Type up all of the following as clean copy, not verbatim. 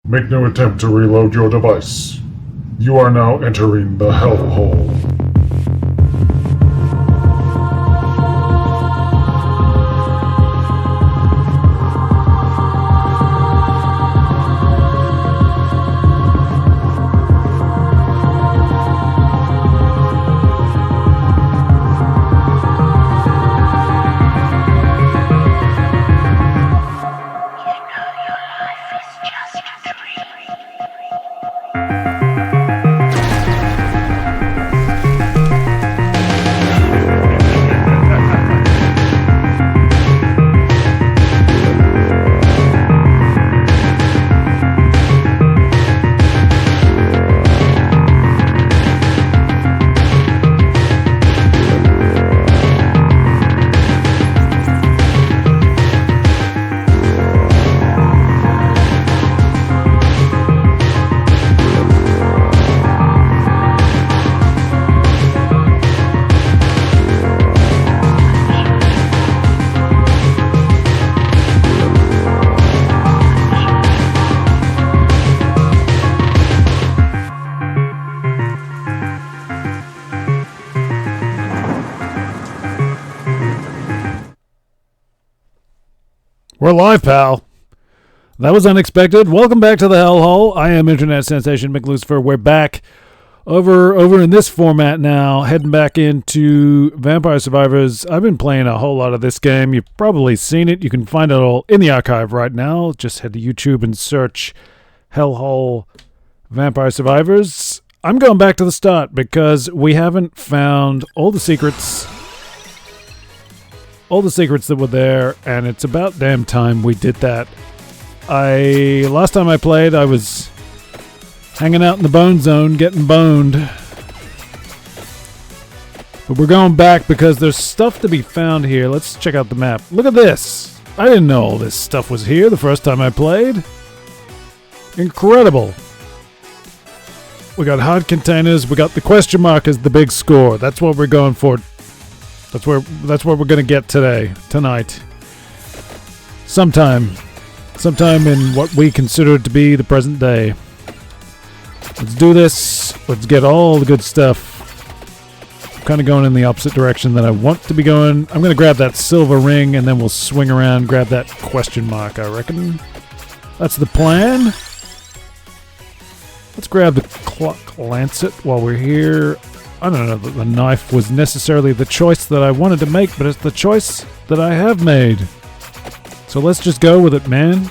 Make no attempt to reload your device. You are now entering the Hellhole. We're live, pal. That was unexpected. Welcome back to the Hellhole. I am Internet Sensation McLucifer. We're back over in this format now, heading back into Vampire Survivors. I've been playing a whole lot of this game. You've probably seen it. You can find it all in the archive right now. Just head to YouTube and search Hellhole Vampire Survivors. I'm going back to the start because we haven't found all the secrets that were there, and it's about damn time we did that. Last time I played, I was hanging out in the bone zone, getting boned. But we're going back because there's stuff to be found here. Let's check out the map. Look at this. I didn't know all this stuff was here the first time I played. Incredible. We got hard containers. We got the question mark as the big score. That's what we're going for. That's where we're gonna get tonight. Sometime in what we consider to be the present day. Let's do this. Let's get all the good stuff. I'm kind of going in the opposite direction that I want to be going. I'm gonna grab that silver ring and then we'll swing around, grab that question mark, I reckon. That's the plan. Let's grab the clock lancet while we're here. I don't know that the knife was necessarily the choice that I wanted to make, but it's the choice that I have made. So let's just go with it, man.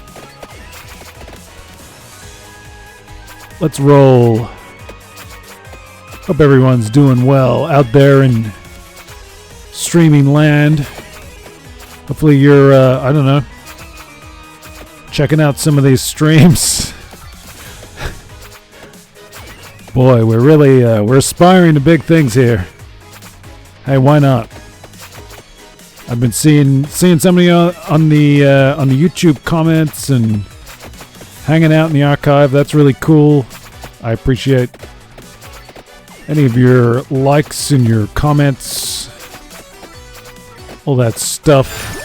Let's roll. Hope everyone's doing well out there in streaming land. Hopefully you're, I don't know, checking out some of these streams. Boy, we're aspiring to big things here. Hey, why not? I've been seeing some of you on the YouTube comments and hanging out in the archive. That's really cool. I appreciate any of your likes and your comments, all that stuff.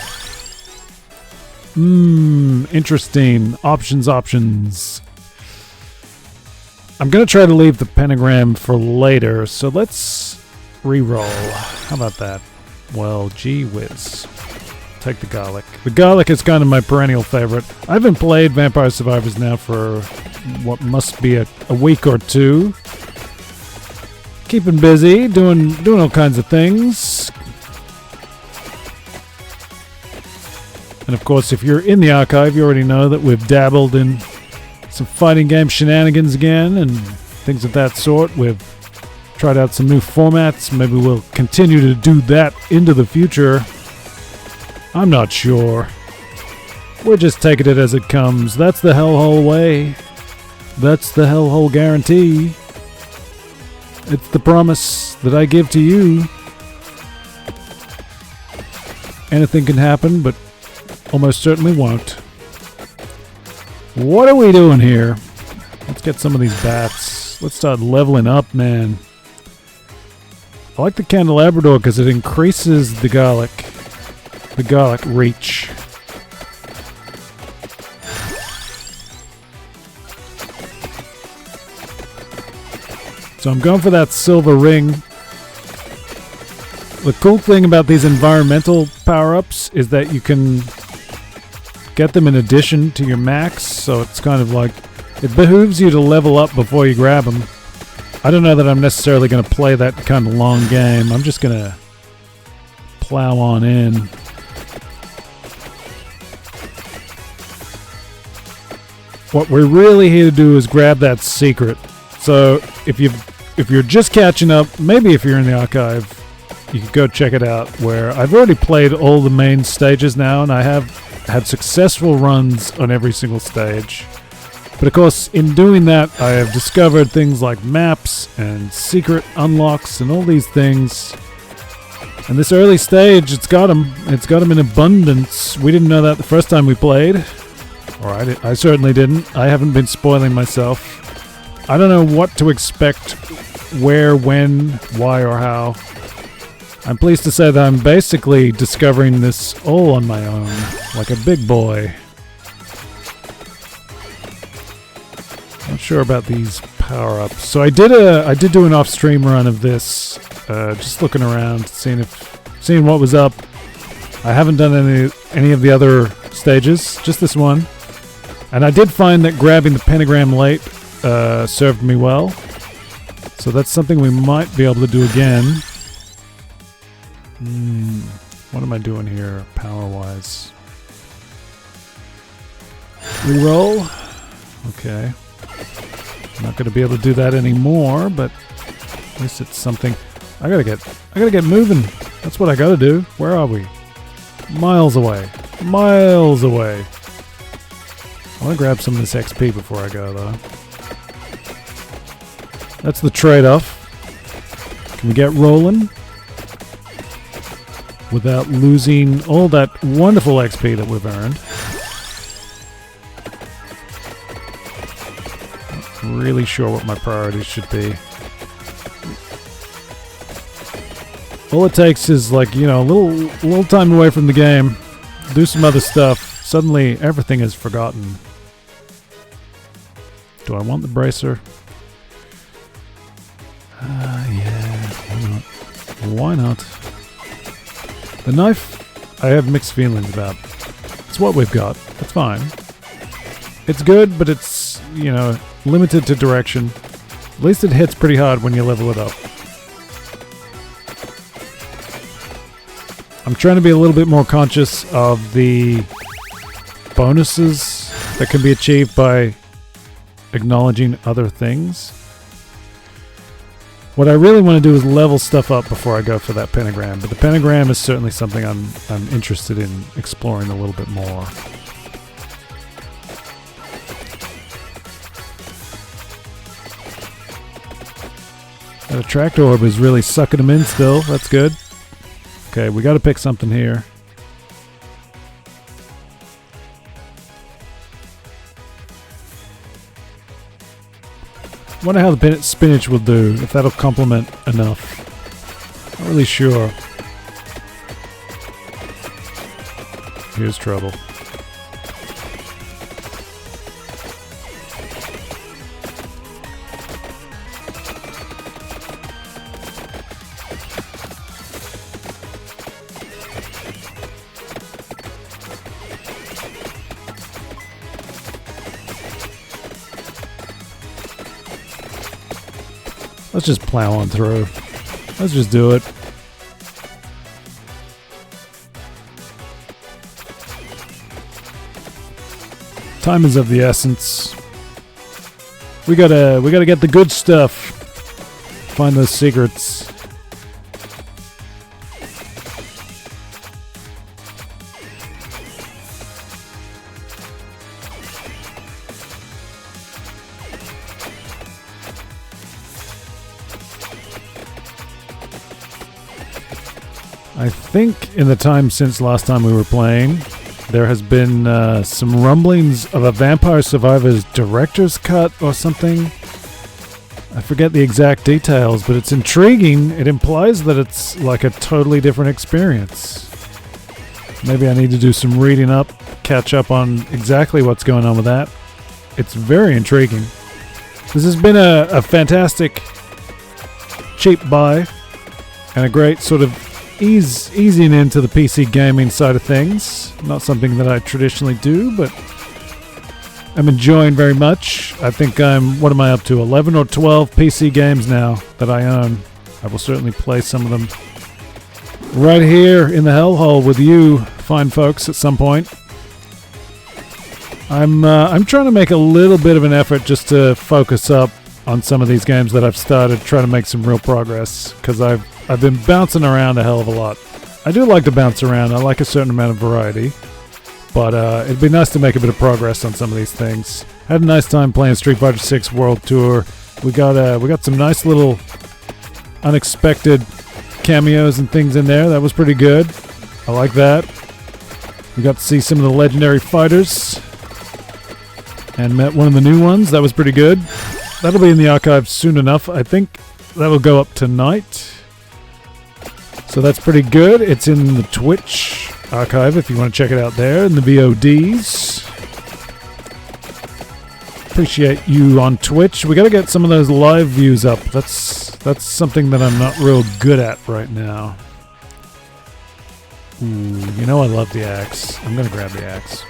Interesting. Options. I'm going to try to leave the pentagram for later, so let's re-roll. How about that? Well, gee whiz. Take the garlic. The garlic is kind of my perennial favorite. I haven't played Vampire Survivors now for what must be a week or two. Keeping busy, doing all kinds of things. And of course, if you're in the archive, you already know that we've dabbled in some fighting game shenanigans again and things of that sort. We've tried out some new formats. Maybe we'll continue to do that into the future. I'm not sure. We're just taking it as it comes. That's the Hellhole way. That's the Hellhole guarantee. It's the promise that I give to you. Anything can happen, but almost certainly won't. What are we doing here? Let's get some of these bats. Let's start leveling up, man. I like the candelabra because it increases the garlic reach. So I'm going for that silver ring. The cool thing about these environmental power-ups is that you can get them in addition to your max, so it's kind of like it behooves you to level up before you grab them. I don't know that I'm necessarily going to play that kind of long game. I'm just going to plow on in. What we're really here to do is grab that secret. So if you're just catching up, maybe if you're in the archive, you could go check it out, where I've already played all the main stages now, and I have had successful runs on every single stage. But of course, in doing that, I have discovered things like maps and secret unlocks and all these things. And this early stage, it's got them. It's got them in abundance. We didn't know that the first time we played. Or I certainly didn't. I haven't been spoiling myself. I don't know what to expect, where, when, why, or how. I'm pleased to say that I'm basically discovering this all on my own, like a big boy. Not sure about these power-ups. So I did do an off-stream run of this, just looking around, seeing what was up. I haven't done any of the other stages, just this one. And I did find that grabbing the pentagram late served me well. So that's something we might be able to do again. What am I doing here, power-wise? Reroll. Okay. I'm not going to be able to do that anymore, but at least it's something. I gotta get moving. That's what I gotta do. Where are we? Miles away. Miles away. I want to grab some of this XP before I go, though. That's the trade-off. Can we get rolling without losing all that wonderful XP that we've earned? Not really sure what my priorities should be. All it takes is, like, you know, a little time away from the game, do some other stuff. Suddenly, everything is forgotten. Do I want the bracer? Yeah, why not? Why not? The knife, I have mixed feelings about. It's what we've got. It's fine. It's good, but it's, you know, limited to direction. At least it hits pretty hard when you level it up. I'm trying to be a little bit more conscious of the bonuses that can be achieved by acknowledging other things. What I really want to do is level stuff up before I go for that pentagram, but the pentagram is certainly something I'm interested in exploring a little bit more. That attract orb is really sucking them in still. That's good. Okay, we got to pick something here. Wonder how the spinach will do, if that'll complement enough. Not really sure. Here's trouble. Let's just plow on through. Let's just do it. Time is of the essence. We gotta get the good stuff. Find those secrets. I think in the time since last time we were playing, there has been some rumblings of a Vampire Survivors director's cut or something. I forget the exact details, but it's intriguing. It implies that it's like a totally different experience. Maybe I need to do some reading up, catch up on exactly what's going on with that. It's very intriguing. This has been a fantastic cheap buy and a great sort of easing into the PC gaming side of things. Not something that I traditionally do, but I'm enjoying very much. I think what am I up to? 11 or 12 PC games now that I own. I will certainly play some of them right here in the Hellhole with you fine folks at some point. I'm trying to make a little bit of an effort just to focus up on some of these games that I've started, trying to make some real progress, because I've been bouncing around a hell of a lot. I do like to bounce around. I like a certain amount of variety, but it'd be nice to make a bit of progress on some of these things. Had a nice time playing Street Fighter 6 World Tour. We got some nice little unexpected cameos and things in there. That was pretty good. I like that. We got to see some of the legendary fighters and met one of the new ones. That was pretty good. That'll be in the archive soon enough. I think that'll go up tonight. So that's pretty good. It's in the Twitch archive if you want to check it out there, in the VODs. Appreciate you on Twitch. We got to get some of those live views up. That's something that I'm not real good at right now. Ooh, you know I love the axe. I'm gonna grab the axe.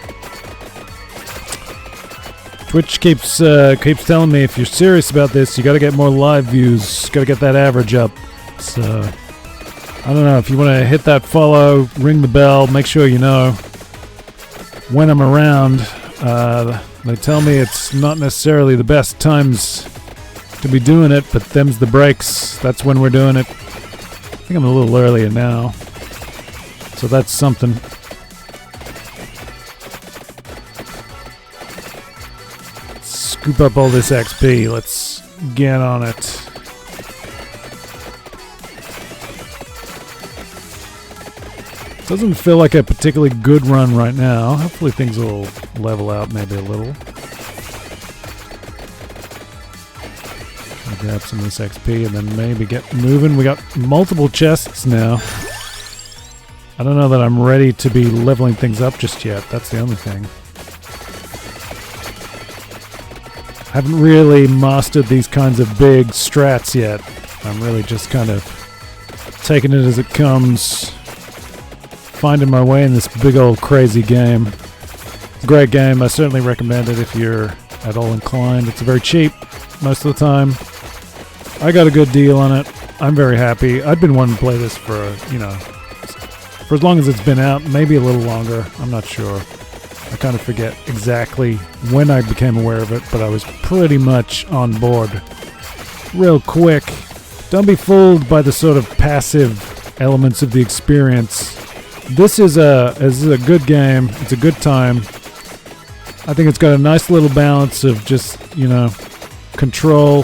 Twitch keeps telling me if you're serious about this, you got to get more live views. Got to get that average up. So I don't know, if you want to hit that follow, ring the bell, make sure you know when I'm around. They tell me it's not necessarily the best times to be doing it, but them's the breaks. That's when we're doing it. I think I'm a little earlier now, so that's something. Scoop up all this XP. Let's get on it. Doesn't feel like a particularly good run right now. Hopefully things will level out maybe a little. I'll grab some of this XP and then maybe get moving. We got multiple chests now. I don't know that I'm ready to be leveling things up just yet. That's the only thing. I haven't really mastered these kinds of big strats yet. I'm really just kind of taking it as it comes, finding my way in this big old crazy game. It's a great game. I certainly recommend it if you're at all inclined. It's very cheap most of the time. I got a good deal on it. I'm very happy. I've been wanting to play this for, for as long as it's been out, maybe a little longer. I'm not sure. I kind of forget exactly when I became aware of it, but I was pretty much on board real quick. Don't be fooled by the sort of passive elements of the experience. This is a good game. It's a good time. I think it's got a nice little balance of just, control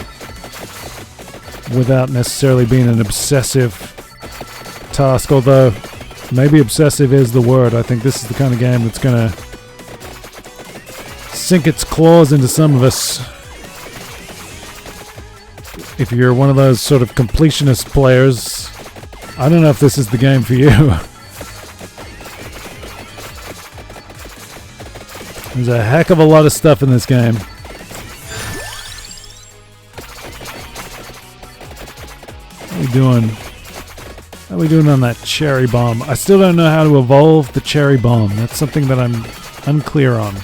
without necessarily being an obsessive task, although maybe obsessive is the word. I think this is the kind of game that's going to sink its claws into some of us. If you're one of those sort of completionist players, I don't know if this is the game for you. There's a heck of a lot of stuff in this game. How we doing? How we doing on that cherry bomb? I still don't know how to evolve the cherry bomb. That's something that I'm unclear on.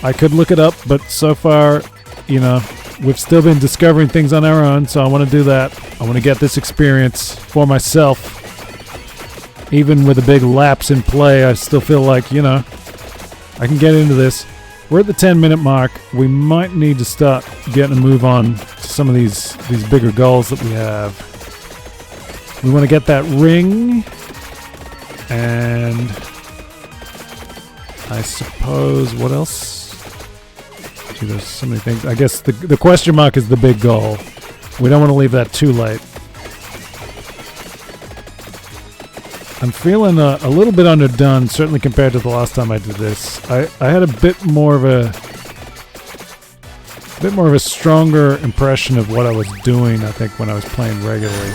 I could look it up, but so far, we've still been discovering things on our own, so I want to do that. I want to get this experience for myself. Even with a big lapse in play, I still feel like, I can get into this. We're at the 10-minute mark. We might need to start getting a move on to some of these bigger goals that we have. We want to get that ring, and I suppose, what else? Gee, there's so many things. I guess the question mark is the big goal. We don't want to leave that too late. I'm feeling a little bit underdone, certainly compared to the last time I did this. I had a bit more of a stronger impression of what I was doing, I think, when I was playing regularly.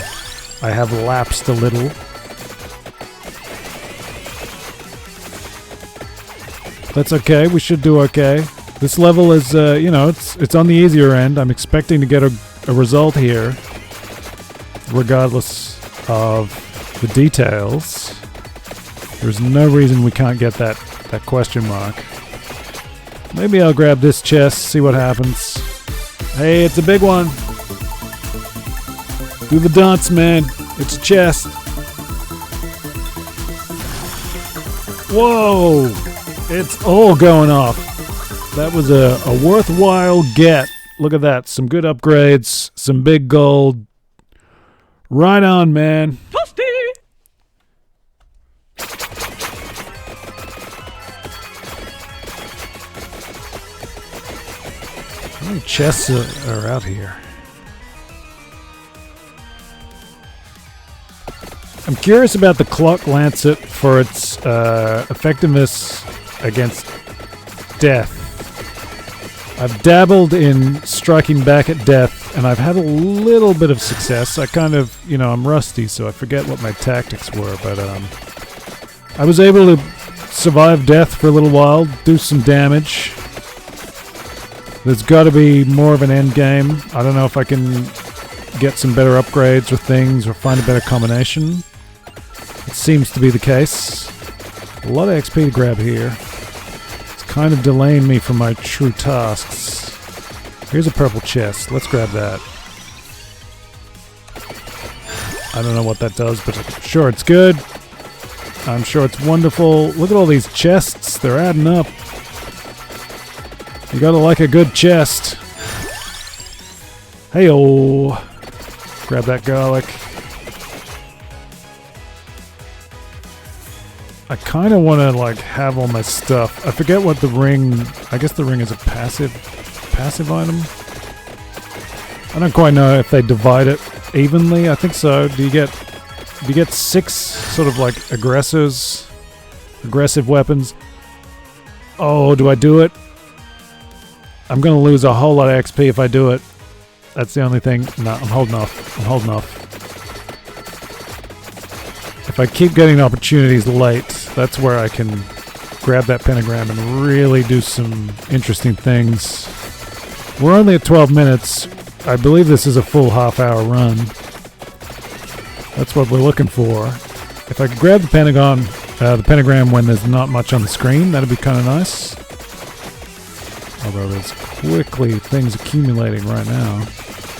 I have lapsed a little. That's okay. We should do okay. This level is, it's on the easier end. I'm expecting to get a result here. regardless of the details. There's no reason we can't get that question mark. Maybe I'll grab this chest, see what happens. Hey, it's a big one. Do the dance, man. It's a chest. Whoa! It's all going off. That was a worthwhile get. Look at that. Some good upgrades. Some big gold. Right on, man. Toasty! How many chests are out here? I'm curious about the Clock Lancet for its effectiveness against death. I've dabbled in striking back at death, and I've had a little bit of success. I kind of, I'm rusty, so I forget what my tactics were, but I was able to survive death for a little while, do some damage. There's got to be more of an end game. I don't know if I can get some better upgrades or things or find a better combination. It seems to be the case. A lot of XP to grab here. It's kind of delaying me from my true tasks. Here's a purple chest. Let's grab that. I don't know what that does, but sure, it's good. I'm sure it's wonderful. Look at all these chests. They're adding up. You gotta like a good chest. Hey-oh. Grab that garlic. I kind of want to have all my stuff. I forget what the ring... I guess the ring is a passive item. I don't quite know if they divide it evenly. I think so. Do you get 6 sort of aggressive weapons? Oh, do I do it? I'm going to lose a whole lot of XP if I do it. That's the only thing. No, I'm holding off. If I keep getting opportunities late, that's where I can grab that pentagram and really do some interesting things. We're only at 12 minutes. I believe this is a full half-hour run. That's what we're looking for. If I could grab the pentagram when there's not much on the screen, that'd be kind of nice. Although there's quickly things accumulating right now.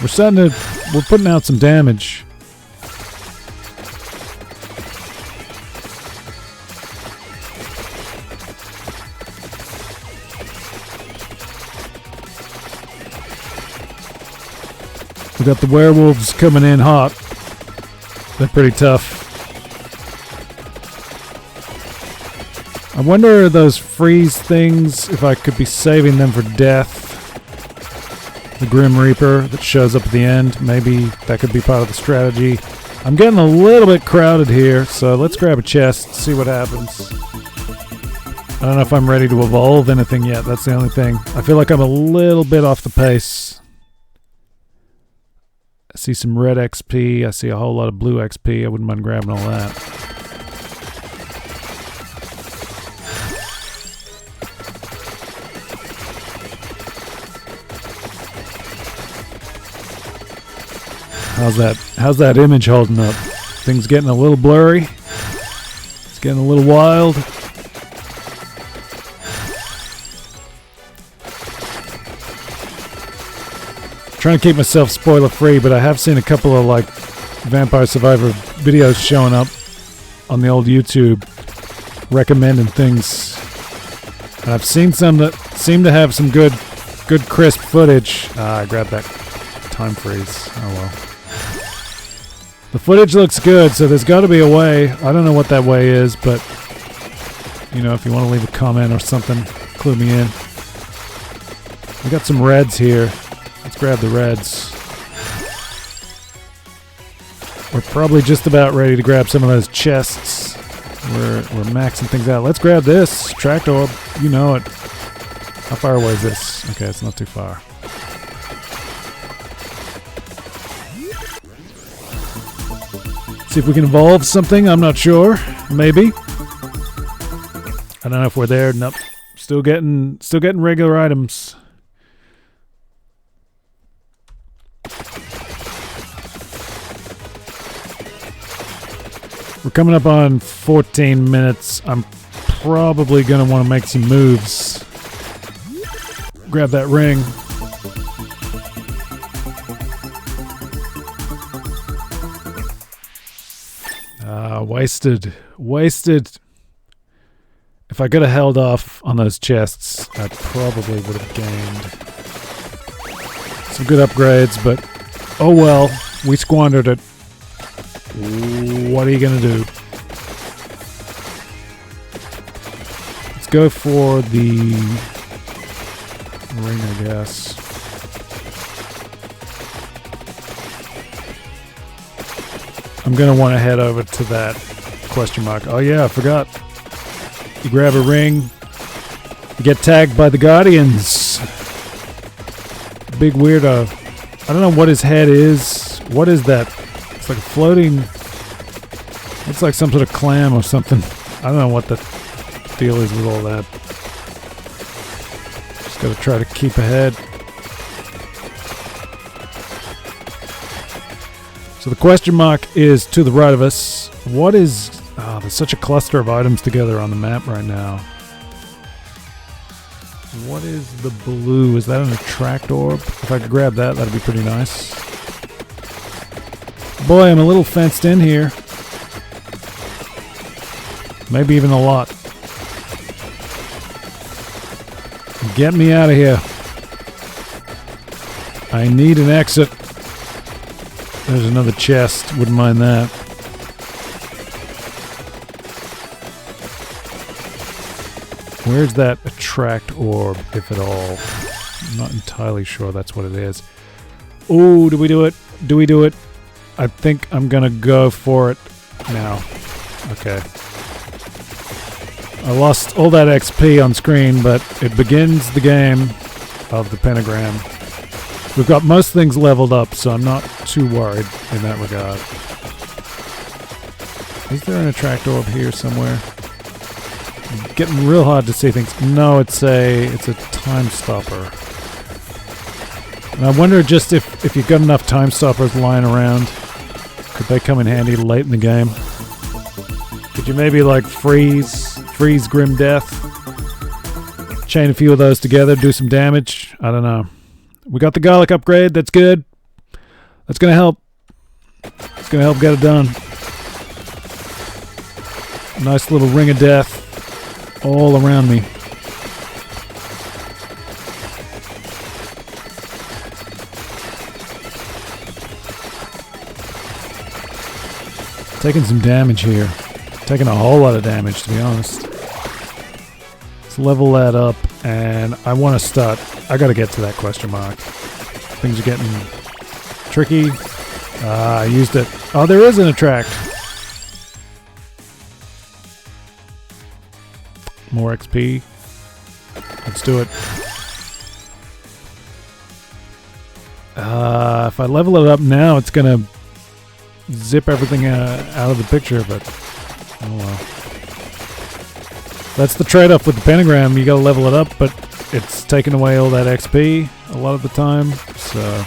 We're putting out some damage. We got the werewolves coming in hot. They're pretty tough. I wonder those freeze things, if I could be saving them for death. The Grim Reaper that shows up at the end. Maybe that could be part of the strategy. I'm getting a little bit crowded here, so let's grab a chest, see what happens. I don't know if I'm ready to evolve anything yet. That's the only thing. I feel like I'm a little bit off the pace. I see some red XP. I see a whole lot of blue XP. I wouldn't mind grabbing all that. How's that image holding up? Things getting a little blurry. It's getting a little wild. Trying to keep myself spoiler free, but I have seen a couple of Vampire Survivor videos showing up on the old YouTube recommending things. And I've seen some that seem to have some good crisp footage. I grabbed that time freeze. Oh well. The footage looks good, so there's got to be a way. I don't know what that way is, but if you want to leave a comment or something, clue me in. We got some reds here. Let's grab the reds. We're probably just about ready to grab some of those chests. We're maxing things out. Let's grab this. Tract orb. You know it. How far away is this? Okay, it's not too far. See if we can evolve something. I'm not sure. Maybe. I don't know if we're there. Nope. Still getting regular items. We're coming up on 14 minutes. I'm probably going to want to make some moves. Grab that ring. Wasted. If I could have held off on those chests, I probably would have gained some good upgrades, but oh well, we squandered it. What are you gonna do? Let's go for the ring, I guess. I'm gonna want to head over to that question mark. Oh yeah, I forgot. You grab a ring, you get tagged by the Guardians. Big weirdo. I don't know what his head is. What is that? It's like a floating... Looks like some sort of clam or something. I don't know what the deal is with all that. Just gotta try to keep ahead. So the question mark is to the right of us. What is... Oh, there's such a cluster of items together on the map right now. What is the blue? Is that an attract orb? If I could grab that, that'd be pretty nice. Boy, I'm a little fenced in here. Maybe even a lot. Get me out of here. I need an exit. There's another chest. Wouldn't mind that. Where's that attract orb, if at all? I'm not entirely sure that's what it is. Ooh, do we do it? Do we do it? I think I'm gonna go for it now. Okay. I lost all that XP on screen, but it begins the game of the pentagram. We've got most things leveled up, so I'm not too worried in that regard. Is there an attract orb here somewhere? Getting real hard to see things. No, it's a time stopper. And I wonder just if you've got enough time stoppers lying around, could they come in handy late in the game? Could you maybe like freeze Grim Death, chain a few of those together, do some damage? I don't know. We got the garlic upgrade. That's good. That's gonna help. It's gonna help get it done. Nice little ring of death all around me. Taking some damage here. Taking a whole lot of damage, to be honest. Let's level that up, and I want to start. I got to get to that question mark. Things are getting tricky. I used it. Oh, there is an attract. More XP. Let's do it. If I level it up now, it's gonna zip everything out of the picture, but oh well. That's the trade-off with the pentagram. You gotta level it up, but it's taking away all that XP a lot of the time, so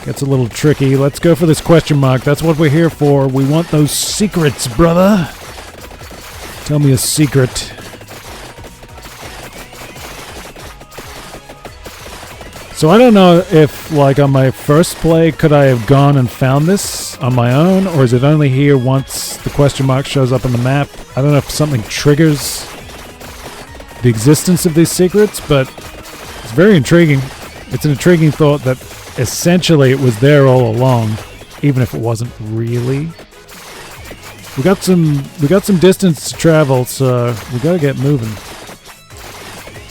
gets a little tricky. Let's go for this question mark. That's what we're here for. We want those secrets, brother. Tell me a secret. So I don't know if, like, on my first play, could I have gone and found this on my own, or is it only here once the question mark shows up on the map? I don't know if something triggers the existence of these secrets, but it's very intriguing. It's an intriguing thought that essentially it was there all along, even if it wasn't really. We got some distance to travel, so we gotta get moving.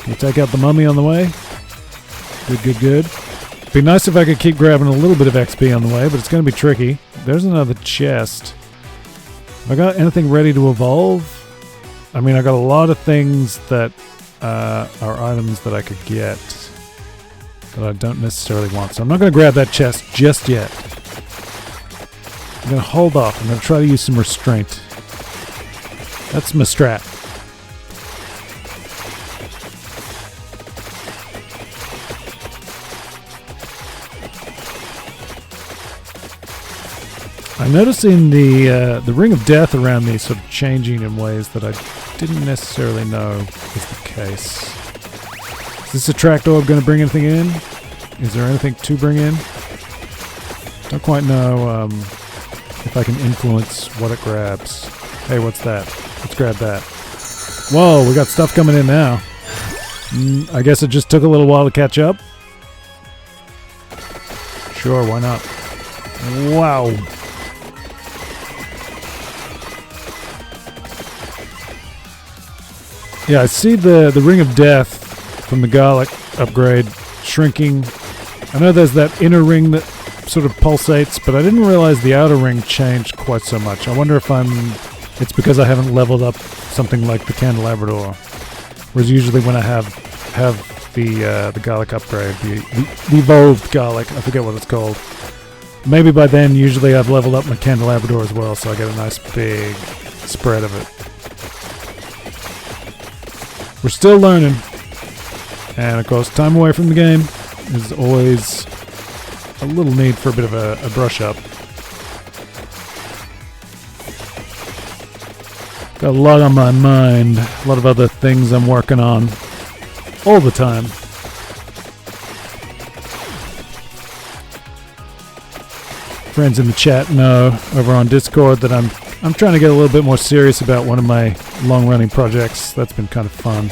Can we take out the mummy on the way? Good. Be nice if I could keep grabbing a little bit of XP on the way, but it's going to be tricky. There's another chest. Have I got anything ready to evolve? I mean, I got a lot of things that are items that I could get that I don't necessarily want. So I'm not going to grab that chest just yet. I'm going to hold off. I'm going to try to use some restraint. That's my strat. I'm noticing the ring of death around me sort of changing in ways that I didn't necessarily know was the case. Is this attract orb going to bring anything in? Is there anything to bring in? Don't quite know if I can influence what it grabs. Hey, what's that? Let's grab that. Whoa, we got stuff coming in now. I guess it just took a little while to catch up. Sure, why not? Wow. Yeah, I see the Ring of Death from the Garlic upgrade shrinking. I know there's that inner ring that sort of pulsates, but I didn't realize the outer ring changed quite so much. I wonder if it's because I haven't leveled up something like the Candelabrador. Whereas usually when I have the Garlic upgrade, the evolved Garlic, I forget what it's called. Maybe by then usually I've leveled up my Candelabrador as well, so I get a nice big spread of it. We're still learning. And of course, time away from the game is always a little need for a bit of a brush up. Got a lot on my mind, a lot of other things I'm working on all the time. Friends in the chat know over on Discord that I'm trying to get a little bit more serious about one of my long-running projects. That's been kind of fun.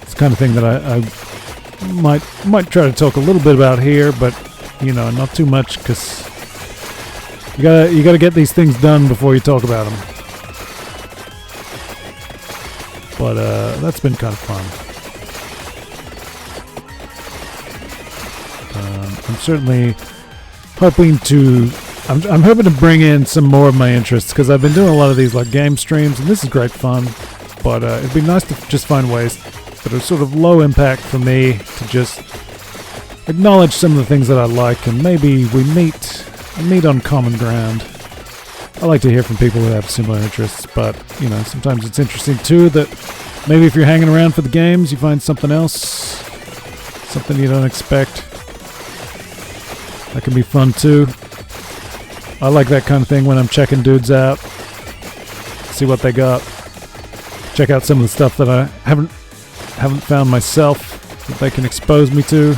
It's the kind of thing that I might try to talk a little bit about here, but you know, not too much, because you gotta get these things done before you talk about them. But that's been kind of fun. I'm certainly hoping to. I'm hoping to bring in some more of my interests, because I've been doing a lot of these like game streams, and this is great fun. But it'd be nice to just find ways that are sort of low impact for me to just acknowledge some of the things that I like, and maybe we meet on common ground. I like to hear from people who have similar interests, but you know, sometimes it's interesting too that maybe if you're hanging around for the games, you find something else, something you don't expect. That can be fun too. I like that kind of thing when I'm checking dudes out, see what they got, check out some of the stuff that I haven't found myself that they can expose me to.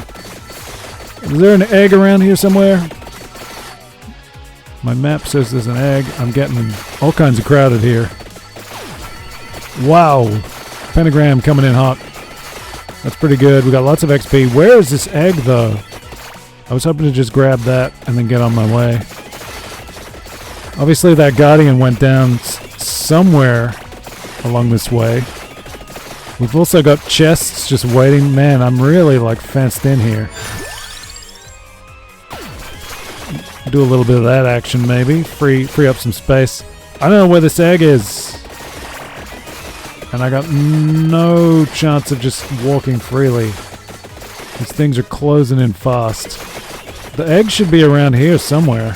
Is there an egg around here somewhere? My map says there's an egg. I'm getting all kinds of crowded here. Wow, pentagram coming in hot. That's pretty good. We got lots of XP. Where is this egg though? I was hoping to just grab that and then get on my way. Obviously that Guardian went down somewhere along this way. We've also got chests just waiting. Man, I'm really like fenced in here. Do a little bit of that action maybe. Free up some space. I don't know where this egg is. And I got no chance of just walking freely. These things are closing in fast. The egg should be around here somewhere.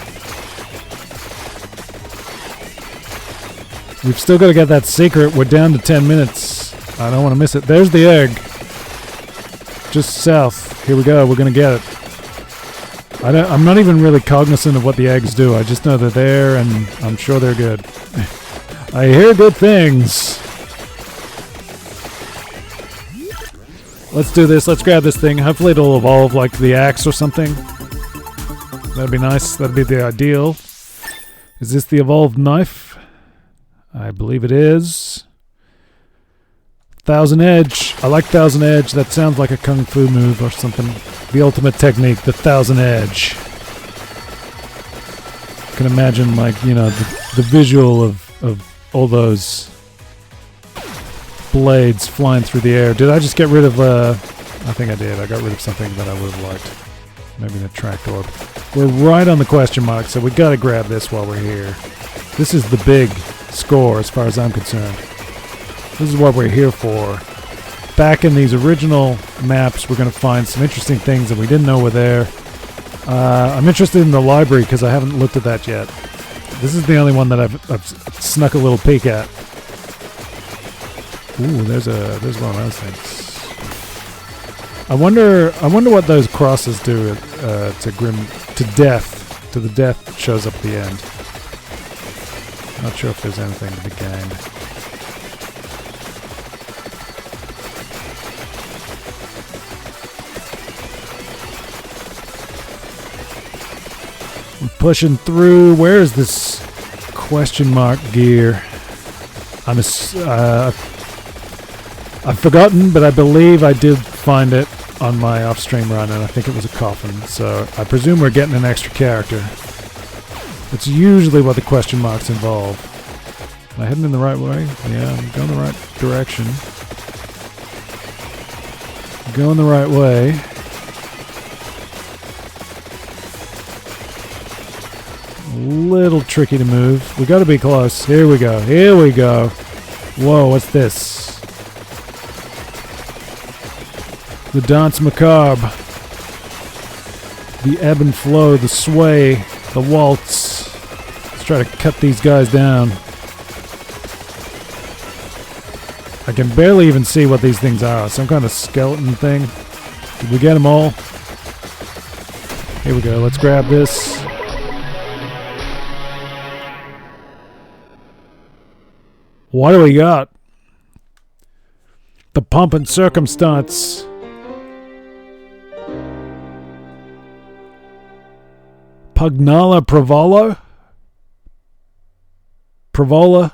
We've still got to get that secret. We're down to 10 minutes. I don't want to miss it. There's the egg. Just south. Here we go. We're going to get it. I'm not even really cognizant of what the eggs do. I just know they're there, and I'm sure they're good. I hear good things. Let's do this. Let's grab this thing. Hopefully it'll evolve like the axe or something. That'd be nice. That'd be the ideal. Is this the evolved knife? I believe it is. Thousand Edge. I like Thousand Edge. That sounds like a kung fu move or something. The ultimate technique, the Thousand Edge. I can imagine, like, you know, the visual of all those blades flying through the air. Did I just get rid of, I think I did. I got rid of something that I would have liked. Maybe an attract orb. We're right on the question mark, so we got to grab this while we're here. This is the big score as far as I'm concerned. This is what we're here for. Back in these original maps, we're going to find some interesting things that we didn't know were there. I'm interested in the library because I haven't looked at that yet. This is the only one that I've snuck a little peek at. Ooh, there's one of those things. I wonder what those crosses do to to the death shows up at the end. Not sure if there's anything to be gained. I'm pushing through. Where is this question mark gear? I've forgotten, but I believe I did find it on my off-stream run, and I think it was a coffin. So I presume we're getting an extra character. It's usually what the question marks involve. Am I heading in the right way? Yeah, I'm going the right direction. Going the right way. Little tricky to move. We got to be close. Here we go. Here we go. Whoa, what's this? The dance macabre. The ebb and flow, the sway, the waltz. Let's try to cut these guys down. I can barely even see what these things are. Some kind of skeleton thing. Did we get them all? Here we go. Let's grab this. What do we got? The pomp and circumstance. Pugnala Provola? Provola?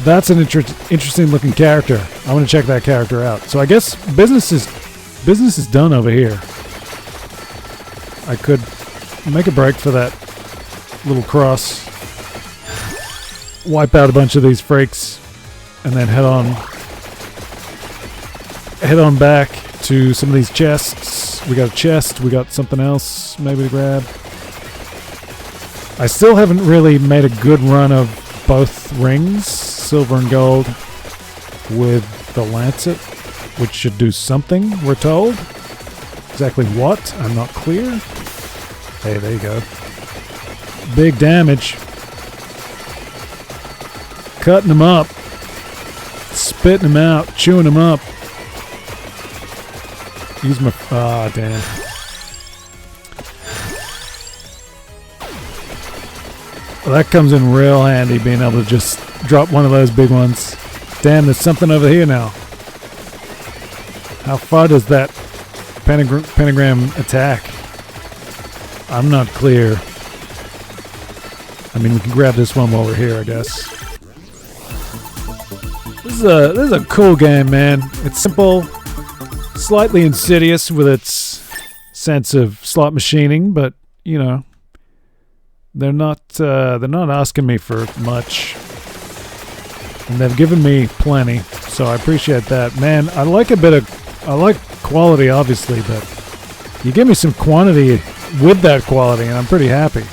That's an interesting looking character. I want to check that character out. So I guess business is done over here. I could make a break for that little cross. Wipe out a bunch of these freaks and then head on back to some of these chests. We got a chest, we got something else maybe to grab. I still haven't really made a good run of both rings, silver and gold, with the lancet, which should do something, we're told. Exactly what, I'm not clear. Hey, there you go. Big damage. Cutting them up, spitting them out, chewing them up. Use my... Ah, damn. Well, that comes in real handy, being able to just drop one of those big ones. Damn, there's something over here now. How far does that pentagram attack? I'm not clear. I mean, we can grab this one while we're here, I guess. This is a cool game, man. It's simple, slightly insidious with its sense of slot machining, but you know, they're not asking me for much, and they've given me plenty, so I appreciate that, man. I like quality, obviously, but you give me some quantity with that quality, and I'm pretty happy.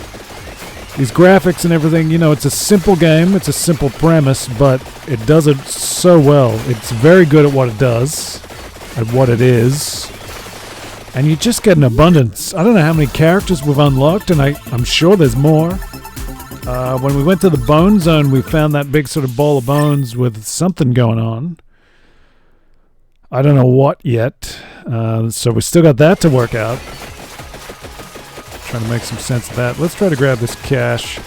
These graphics and everything, you know, it's a simple game, it's a simple premise, but it does it so well. It's very good at what it does, at what it is, and you just get an abundance. I don't know how many characters we've unlocked, and I'm sure there's more. When we went to the bone zone, we found that big sort of ball of bones with something going on. I don't know what yet, so we still got that to work out. Trying to make some sense of that. Let's try to grab this cash.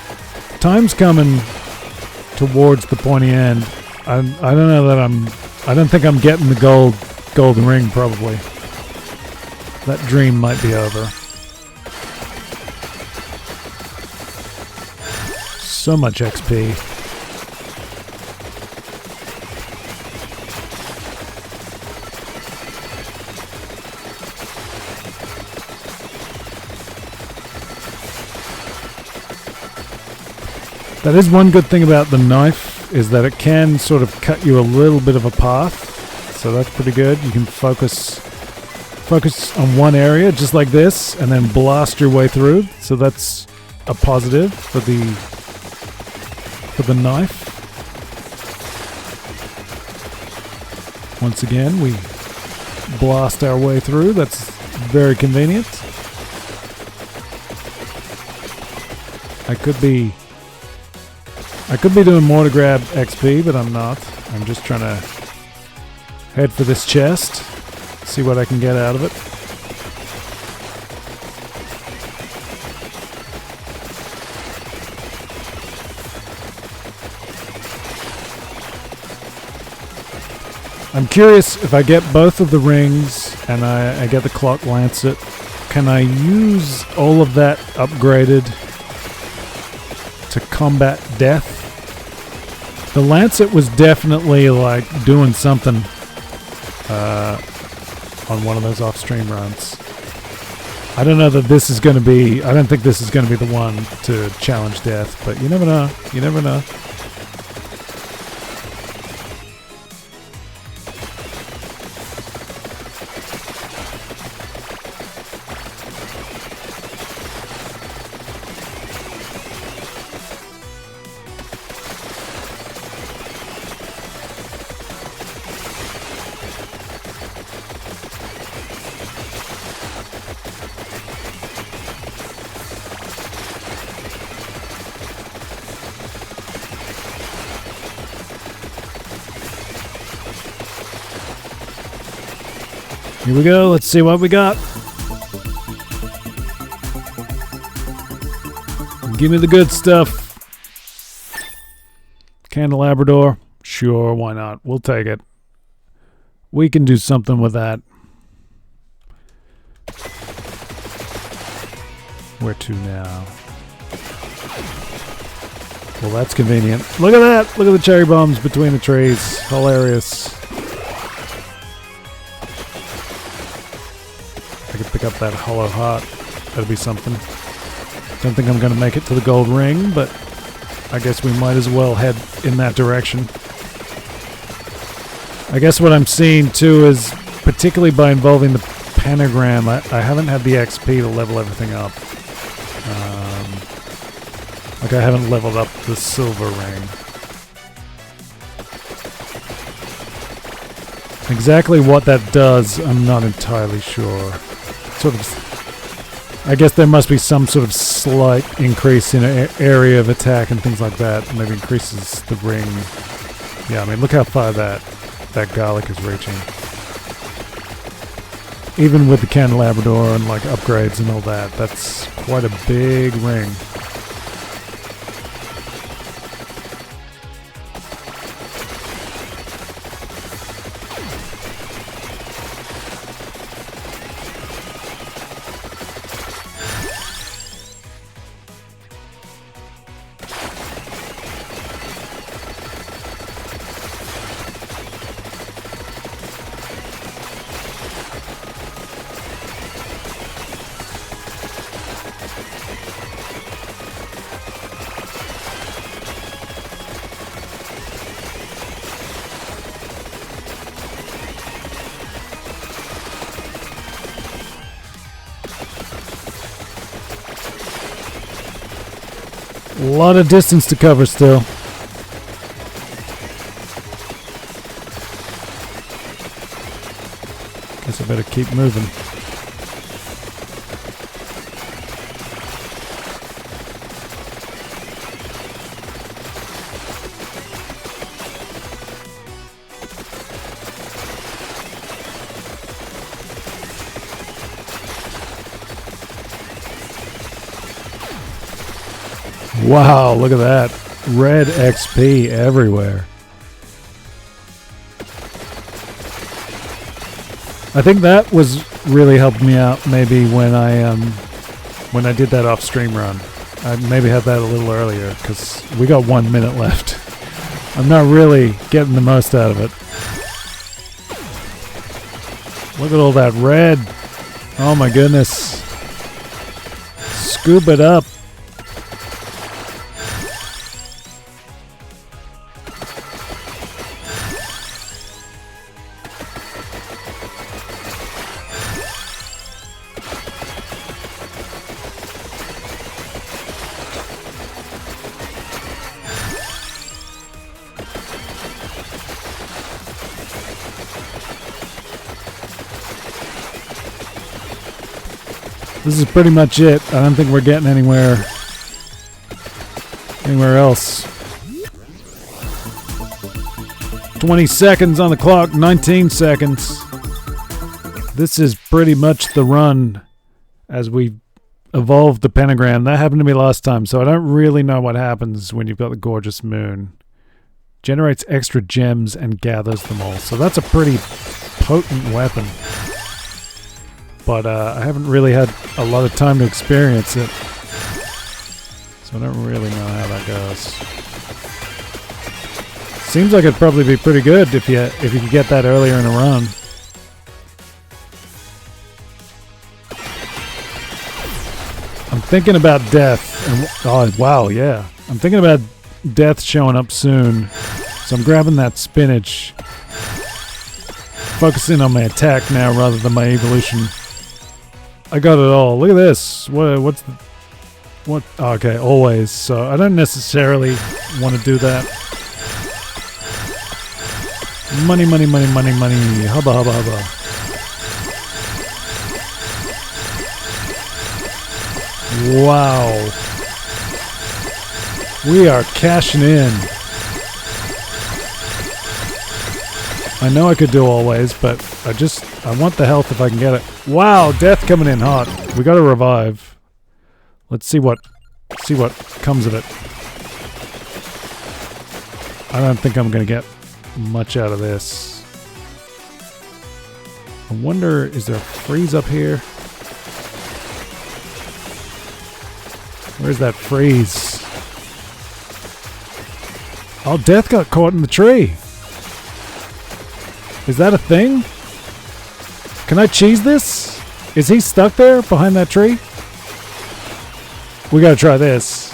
Time's coming towards the pointy end. I don't know that I don't think I'm getting the golden ring, probably. That dream might be over. So much XP. That is one good thing about the knife, is that it can sort of cut you a little bit of a path. So that's pretty good. You can focus on one area just like this and then blast your way through. So that's a positive for the knife. Once again, we blast our way through. That's very convenient. I could be doing more to grab XP, but I'm not. I'm just trying to head for this chest, see what I can get out of it. I'm curious if I get both of the rings and I get the clock lancet, can I use all of that upgraded to combat death? The lancet was definitely like doing something on one of those off-stream runs. I don't know that this is going to be, I don't think this is going to be the one to challenge death, but you never know. You never know. Here we go. Let's see what we got. Give me the good stuff. Candelabrador. Sure, why not? We'll take it. We can do something with that. Where to now? Well, that's convenient. Look at that! Look at the cherry bombs between the trees. Hilarious. I could pick up that hollow heart. That'd be something. Don't think I'm going to make it to the gold ring, but I guess we might as well head in that direction. I guess what I'm seeing too is, particularly by involving the pentagram, I haven't had the XP to level everything up. Like I haven't leveled up the silver ring. Exactly what that does, I'm not entirely sure. Sort of, I guess there must be some sort of slight increase in area of attack and things like that. Maybe increases the ring. Yeah, I mean, look how far that garlic is reaching. Even with the candelabrador and like upgrades and all that, that's quite a big ring. A lot of distance to cover still. Guess I better keep moving. Wow, look at that. Red XP everywhere. I think that was really helping me out maybe when I did that off-stream run. I maybe had that a little earlier because we got 1 minute left. I'm not really getting the most out of it. Look at all that red. Oh my goodness. Scoop it up. This is pretty much it. I don't think we're getting anywhere else. 20 seconds on the clock, 19 seconds. This is pretty much the run as we evolved the pentagram. That happened to me last time, so I don't really know what happens when you've got the gorgeous moon. Generates extra gems and gathers them all. So that's a pretty potent weapon. But I haven't really had a lot of time to experience it. So I don't really know how that goes. Seems like it'd probably be pretty good if you could get that earlier in a run. I'm thinking about death. And, oh, wow, yeah. I'm thinking about death showing up soon. So I'm grabbing that spinach. Focusing on my attack now rather than my evolution. I got it all. Look at this. What's the... What? Oh, okay, always. So I don't necessarily want to do that. Money, money, money, money, money. Hubba, hubba, hubba. Wow. We are cashing in. I know I could do always, but I want the health if I can get it. Wow, death coming in hot. We got to revive. Let's see what comes of it. I don't think I'm going to get much out of this. I wonder, is there a freeze up here? Where's that freeze? Oh, death got caught in the tree. Is that a thing? Can I cheese this? Is he stuck there behind that tree? We gotta try this.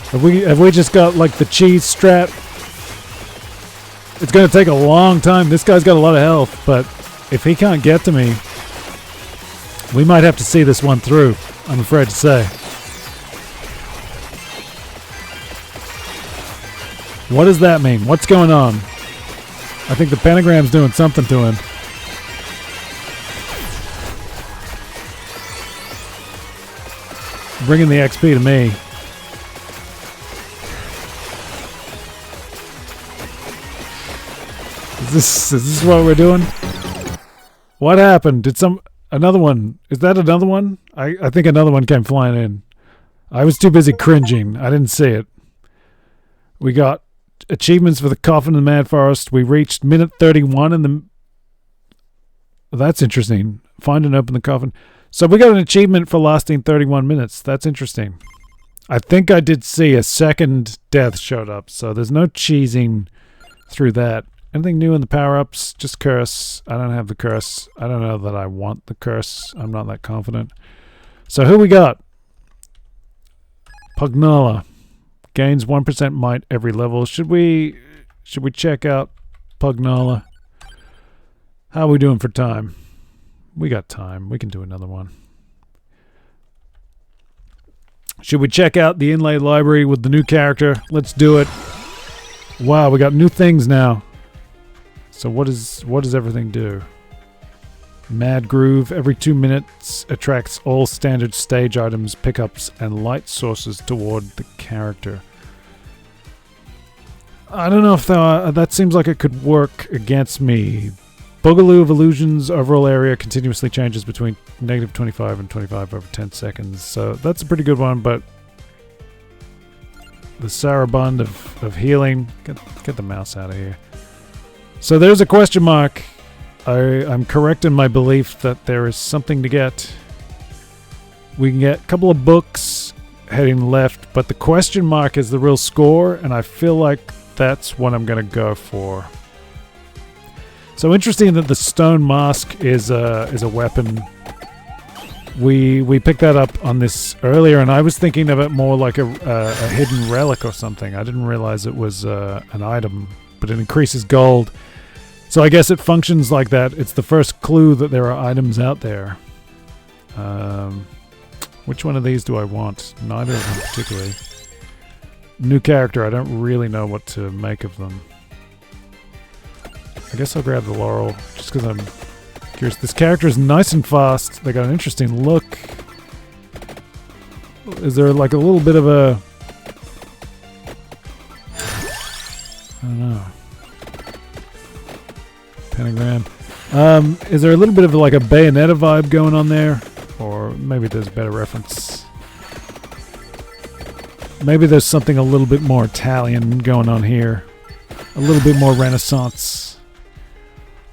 Have we just got like the cheese strat? It's gonna take a long time. This guy's got a lot of health, but if he can't get to me, we might have to see this one through, I'm afraid to say. What does that mean? What's going on? I think the pentagram's doing something to him. Bringing the XP to me. Is this what we're doing? What happened? Did another one? Is that another one? I think another one came flying in. I was too busy cringing. I didn't see it. We got achievements for the coffin in the Mad Forest. We reached minute 31 in the... That's interesting. Find and open the coffin. So we got an achievement for lasting 31 minutes. That's interesting. I think I did see a second death showed up, so there's no cheesing through that. Anything new in the power-ups? Just curse. I don't have the curse. I don't know that I want the curse. I'm not that confident. So who we got? Pugnala. Gains 1% might every level. Should we check out Pugnala? How are we doing for time? We got time. We can do another one. Should we check out the inlay library with the new character? Let's do it. Wow, we got new things now. So what does everything do? Mad Groove. Every 2 minutes attracts all standard stage items, pickups, and light sources toward the character. I don't know if that seems like it could work against me. Boogaloo of Illusions overall area continuously changes between -25 and 25 over 10 seconds. So that's a pretty good one, but the Saraband of healing. Get the mouse out of here. So there's a question mark. I'm correct in my belief that there is something to get. We can get a couple of books heading left, but the question mark is the real score, and I feel like that's what I'm going to go for. So interesting that the stone mask is a weapon. We picked that up on this earlier, and I was thinking of it more like a hidden relic or something. I didn't realize it was an item, but it increases gold. So I guess it functions like that. It's the first clue that there are items out there. Which one of these do I want? Neither of them particularly. New character, I don't really know what to make of them. I guess I'll grab the Laurel, just because I'm curious. This character is nice and fast. They got an interesting look. Is there like a little bit of a... I don't know. Pentagram. Is there a little bit of like a Bayonetta vibe going on there? Or maybe there's a better reference. Maybe there's something a little bit more Italian going on here. a little bit more Renaissance.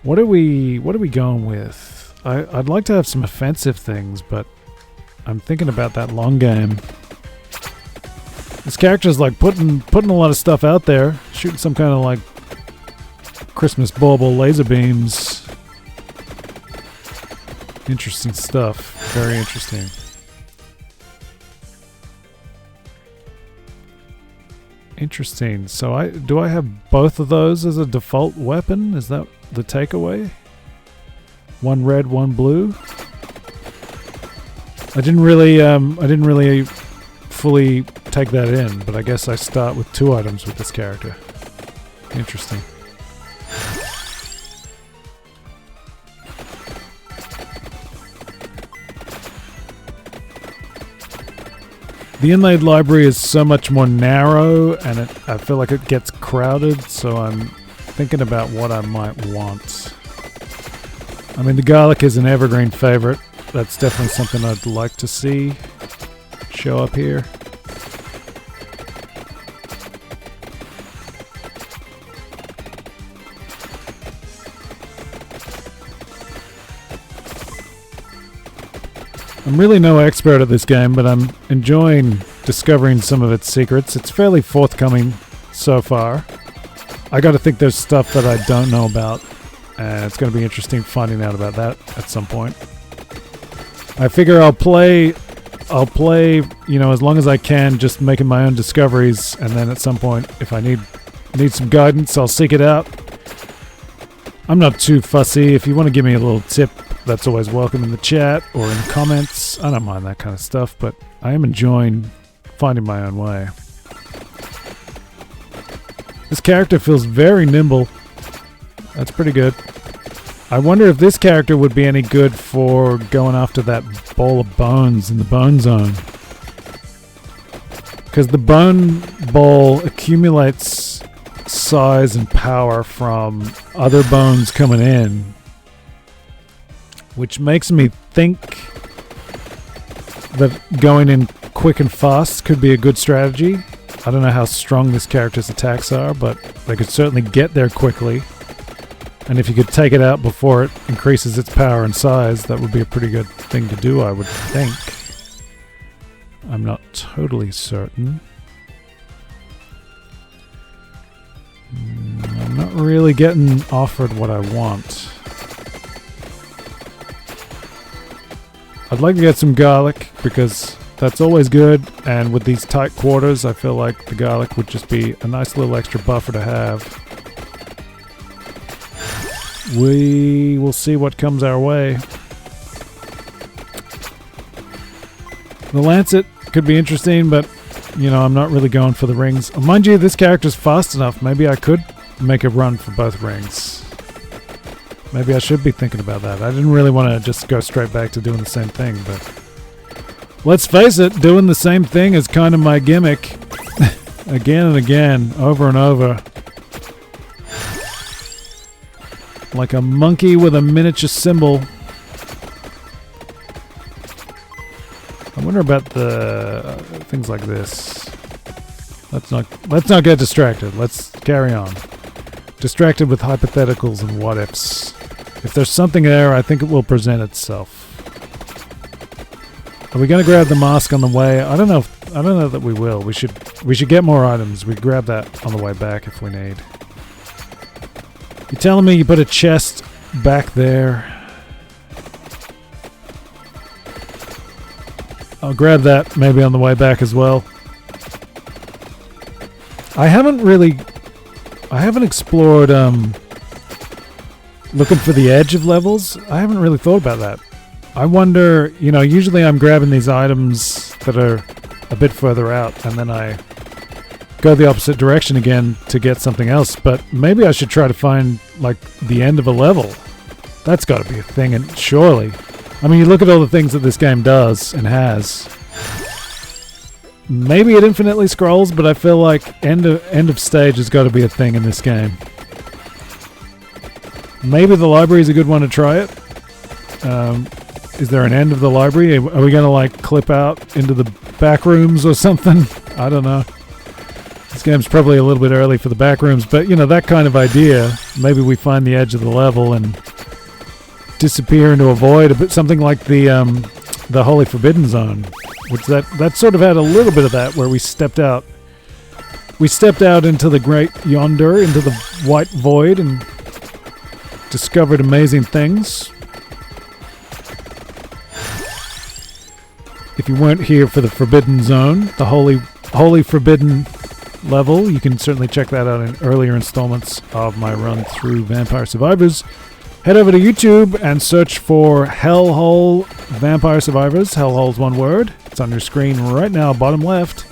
What are we going with? I'd like to have some offensive things, but I'm thinking about that long game. This character's like putting a lot of stuff out there, shooting some kind of like Christmas bauble laser beams. Interesting stuff. Very interesting. Interesting. So do I have both of those as a default weapon? Is that the takeaway? One red, one blue. I didn't really fully take that in, but I guess I start with 2 items with this character. Interesting. The inlaid library is so much more narrow, and I feel like it gets crowded, so I'm thinking about what I might want. I mean, the garlic is an evergreen favorite. That's definitely something I'd like to see show up here. I'm really no expert at this game, but I'm enjoying discovering some of its secrets. It's fairly forthcoming so far. I gotta think there's stuff that I don't know about, and it's gonna be interesting finding out about that at some point. I figure I'll play, you know, as long as I can, just making my own discoveries, and then at some point, if I need some guidance, I'll seek it out. I'm not too fussy. If you want to give me a little tip, that's always welcome in the chat or in the comments. I don't mind that kind of stuff, but I am enjoying finding my own way. This character feels very nimble. That's pretty good. I wonder if this character would be any good for going after that bowl of bones in the bone zone. Because the bone bowl accumulates size and power from other bones coming in, which makes me think that going in quick and fast could be a good strategy. I don't know how strong this character's attacks are, but they could certainly get there quickly. And if you could take it out before it increases its power and size, that would be a pretty good thing to do, I would think. I'm not totally certain. I'm not really getting offered what I want. I'd like to get some garlic, because that's always good, and with these tight quarters, I feel like the garlic would just be a nice little extra buffer to have. We will see what comes our way. The Lancet could be interesting, but, you know, I'm not really going for the rings. Mind you, this character's fast enough. Maybe I could make a run for both rings. Maybe I should be thinking about that. I didn't really want to just go straight back to doing the same thing, but let's face it, doing the same thing is kind of my gimmick. Again and again, over and over. Like a monkey with a miniature symbol. I wonder about the things like this. Let's not get distracted. Let's carry on. Distracted with hypotheticals and what ifs. If there's something there, I think it will present itself. Are we gonna grab the mask on the way? I don't know that we will. We should get more items. We grab that on the way back if we need. You telling me you put a chest back there? I'll grab that maybe on the way back as well. I haven't explored looking for the edge of levels. I haven't really thought about that. I wonder, you know, usually I'm grabbing these items that are a bit further out, and then I go the opposite direction again to get something else, but maybe I should try to find, like, the end of a level. That's got to be a thing, and surely. I mean, you look at all the things that this game does and has. Maybe it infinitely scrolls, but I feel like end of stage has got to be a thing in this game. Maybe the library is a good one to try it. Is there an end of the library? Are we going to, like, clip out into the back rooms or something? I don't know. This game's probably a little bit early for the back rooms, but you know, that kind of idea. Maybe we find the edge of the level and disappear into a void, a bit something like the Holy Forbidden Zone, which that sort of had a little bit of that, where we stepped out. We stepped out into the great yonder, into the white void, and discovered amazing things. If you weren't here for the Forbidden Zone, the Holy Forbidden level, you can certainly check that out in earlier installments of my run through Vampire Survivors. Head over to YouTube and search for Hellhole Vampire Survivors. Hellhole's one word. It's on your screen right now, bottom left.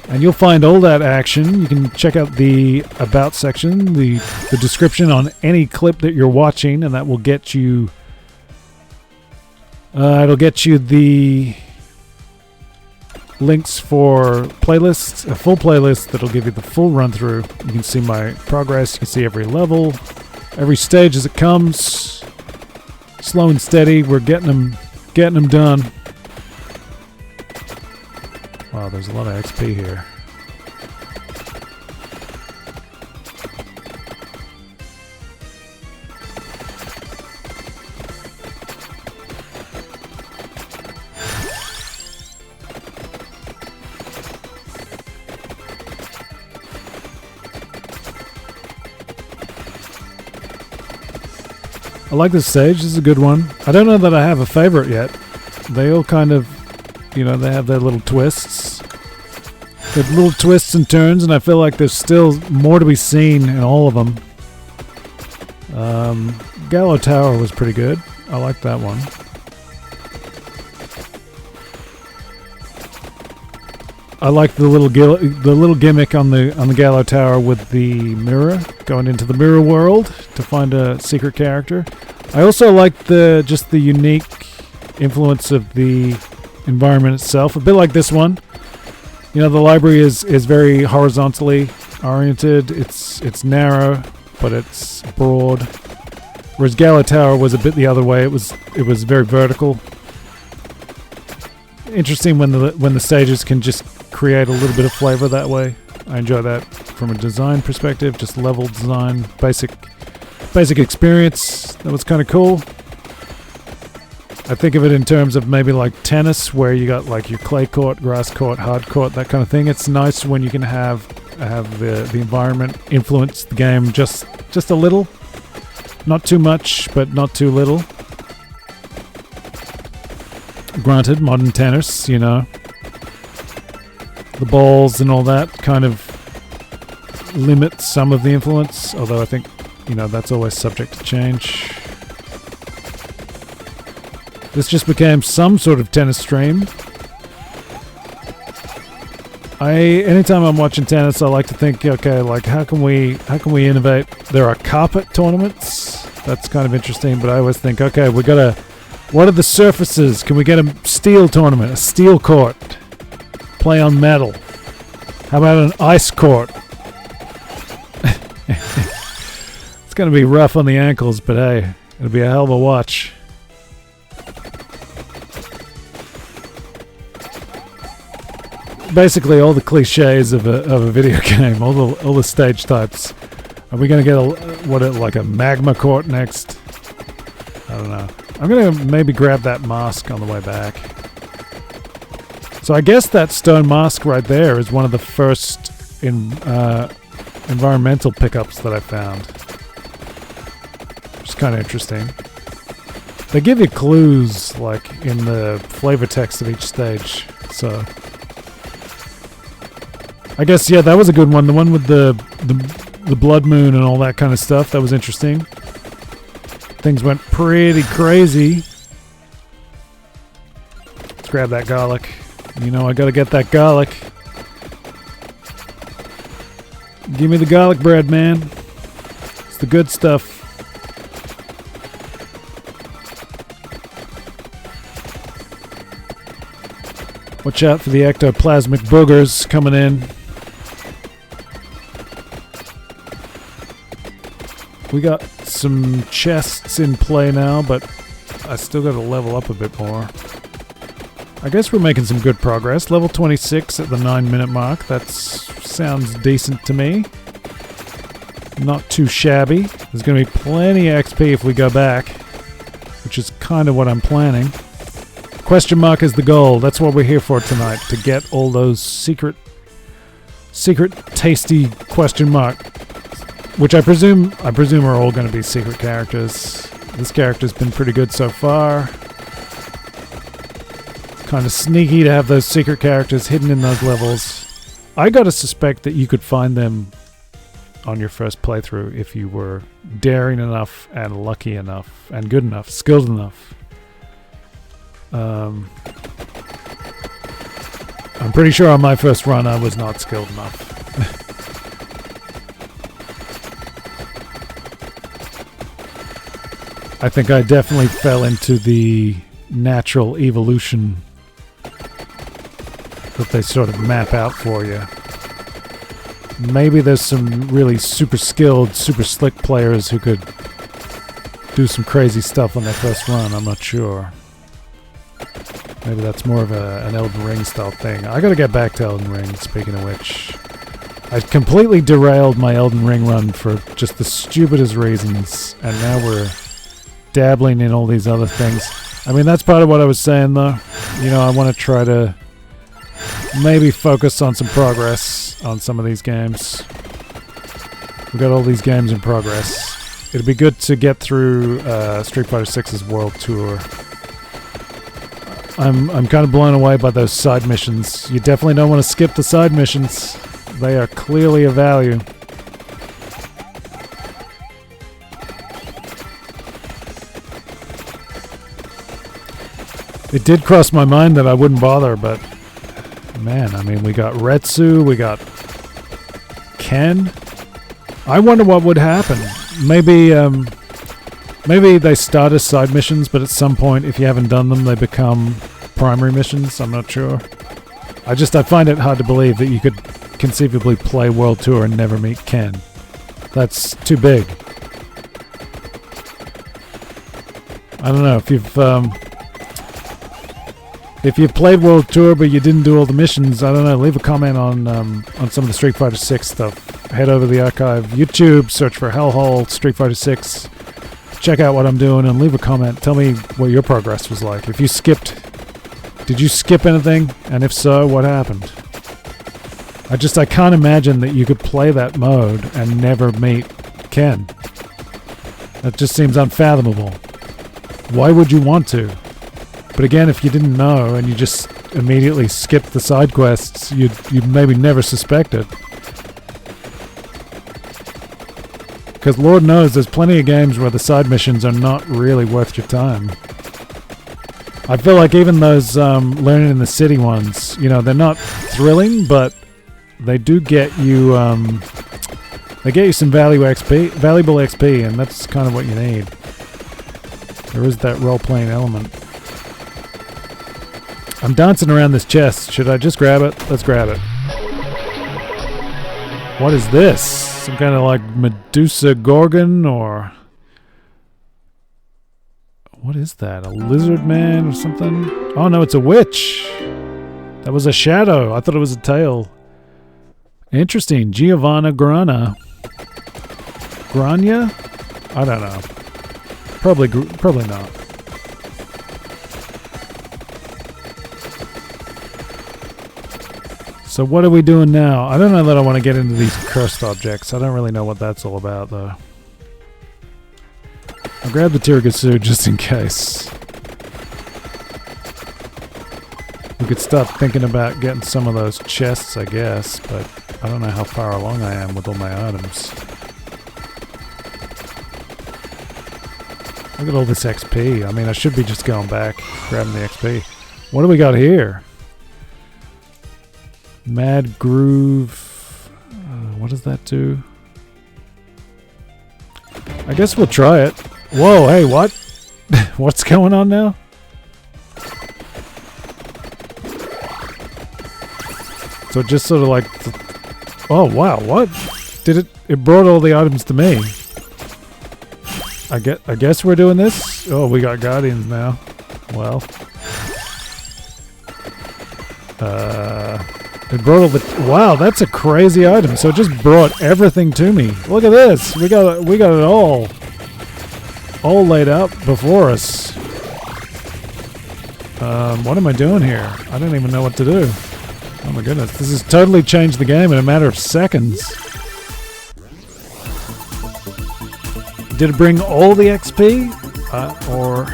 And you'll find all that action. You can check out the About section, the description on any clip that you're watching, and that will get you... it'll get you the links for playlists, a full playlist that'll give you the full run-through. You can see my progress. You can see every level, every stage as it comes. Slow and steady. We're getting them done. Wow, there's a lot of XP here. I like this stage. This is a good one. I don't know that I have a favorite yet. They all kind of, you know, they have their little twists. Their little twists and turns, and I feel like there's still more to be seen in all of them. Gallow Tower was pretty good. I like that one. I like the little gimmick on the Gallow Tower with the mirror, going into the mirror world to find a secret character. I also like the unique influence of the environment itself, a bit like this one. You know, the library is very horizontally oriented. It's narrow, but it's broad. Whereas Gallow Tower was a bit the other way. It was very vertical. Interesting when the stages can just create a little bit of flavor that way. I enjoy that from a design perspective, just level design, basic experience. That was kind of cool. I think of it in terms of maybe like tennis, where you got like your clay court, grass court, hard court, that kind of thing. It's nice when you can have the environment influence the game just a little. Not too much, but not too little. Granted, modern tennis, you know, the balls and all that kind of limit some of the influence, although I think, you know, that's always subject to change. This just became some sort of tennis stream. Anytime I'm watching tennis, I like to think, okay, like how can we innovate? There are carpet tournaments. That's kind of interesting, but I always think, okay, what are the surfaces? Can we get a steel tournament, a steel court? Play on metal. How about an ice court? It's going to be rough on the ankles, but hey, it'll be a hell of a watch. Basically, all the cliches of a video game, all the stage types. Are we going to get like a magma court next? I don't know. I'm going to maybe grab that mask on the way back. So I guess that stone mask right there is one of the first environmental pickups that I found. Which is kind of interesting. They give you clues like in the flavor text of each stage. So I guess, yeah, that was a good one. The one with the blood moon and all that kind of stuff. That was interesting. Things went pretty crazy. Let's grab that garlic. You know, I gotta get that garlic. Give me the garlic bread, man. It's the good stuff. Watch out for the ectoplasmic boogers coming in. We got some chests in play now, but I still got to level up a bit more. I guess we're making some good progress. Level 26 at the 9-minute mark. That sounds decent to me. Not too shabby. There's going to be plenty of XP if we go back, which is kind of what I'm planning. Question mark is the goal. That's what we're here for tonight, to get all those secret tasty question mark, which I presume are all going to be secret characters. This character's been pretty good so far. Kind of sneaky to have those secret characters hidden in those levels. I gotta suspect that you could find them on your first playthrough if you were daring enough and lucky enough and good enough, skilled enough. I'm pretty sure on my first run I was not skilled enough. I think I definitely fell into the natural evolution that they sort of map out for you. Maybe there's some really super skilled, super slick players who could do some crazy stuff on their first run. I'm not sure. Maybe that's more of an Elden Ring style thing. I gotta get back to Elden Ring, speaking of which. I completely derailed my Elden Ring run for just the stupidest reasons, and now we're dabbling in all these other things. I mean, that's part of what I was saying, though. You know, I want to try to maybe focus on some progress on some of these games. We've got all these games in progress. It'd be good to get through Street Fighter 6's World Tour. I'm kind of blown away by those side missions. You definitely don't want to skip the side missions. They are clearly of value. It did cross my mind that I wouldn't bother, but man, I mean, we got Retsu, we got Ken. I wonder what would happen. Maybe they start as side missions, but at some point, if you haven't done them, they become primary missions. I'm not sure. I find it hard to believe that you could conceivably play World Tour and never meet Ken. That's too big. I don't know if you've played World Tour but you didn't do all the missions. I don't know. Leave a comment on some of the Street Fighter 6 stuff. Head over to the archive, YouTube, search for Hellhole, Street Fighter 6. Check out what I'm doing and leave a comment. Tell me what your progress was like. If you skipped, did you skip anything? And if so, what happened? I can't imagine that you could play that mode and never meet Ken. That just seems unfathomable. Why would you want to? But again, if you didn't know and you just immediately skipped the side quests, you'd maybe never suspect it. Because Lord knows there's plenty of games where the side missions are not really worth your time. I feel like even those learning in the city ones, you know, they're not thrilling, but they do get you some valuable XP, and that's kind of what you need. There is that role-playing element. I'm dancing around this chest. Should I just grab it? Let's grab it. What is this? Some kind of like Medusa Gorgon or... What is that? A lizard man or something? Oh no, it's a witch. That was a shadow. I thought it was a tail. Interesting. Giovanna Grana. Grania? I don't know. Probably not. So what are we doing now? I don't know that I want to get into these cursed objects. I don't really know what that's all about, though. I'll grab the Tiragasu just in case. We could start thinking about getting some of those chests, I guess, but I don't know how far along I am with all my items. Look at all this XP. I mean, I should be just going back, grabbing the XP. What do we got here? Mad Groove. What does that do? I guess we'll try it. Whoa, hey, what? What's going on now? So it just sort of like... Oh, wow, what? Did it... It brought all the items to me. I guess we're doing this? Oh, we got Guardians now. Well... It brought all the... Wow, that's a crazy item. So it just brought everything to me. Look at this. We got it all laid out before us. What am I doing here? I don't even know what to do. Oh my goodness. This has totally changed the game in a matter of seconds. Did it bring all the XP? Or...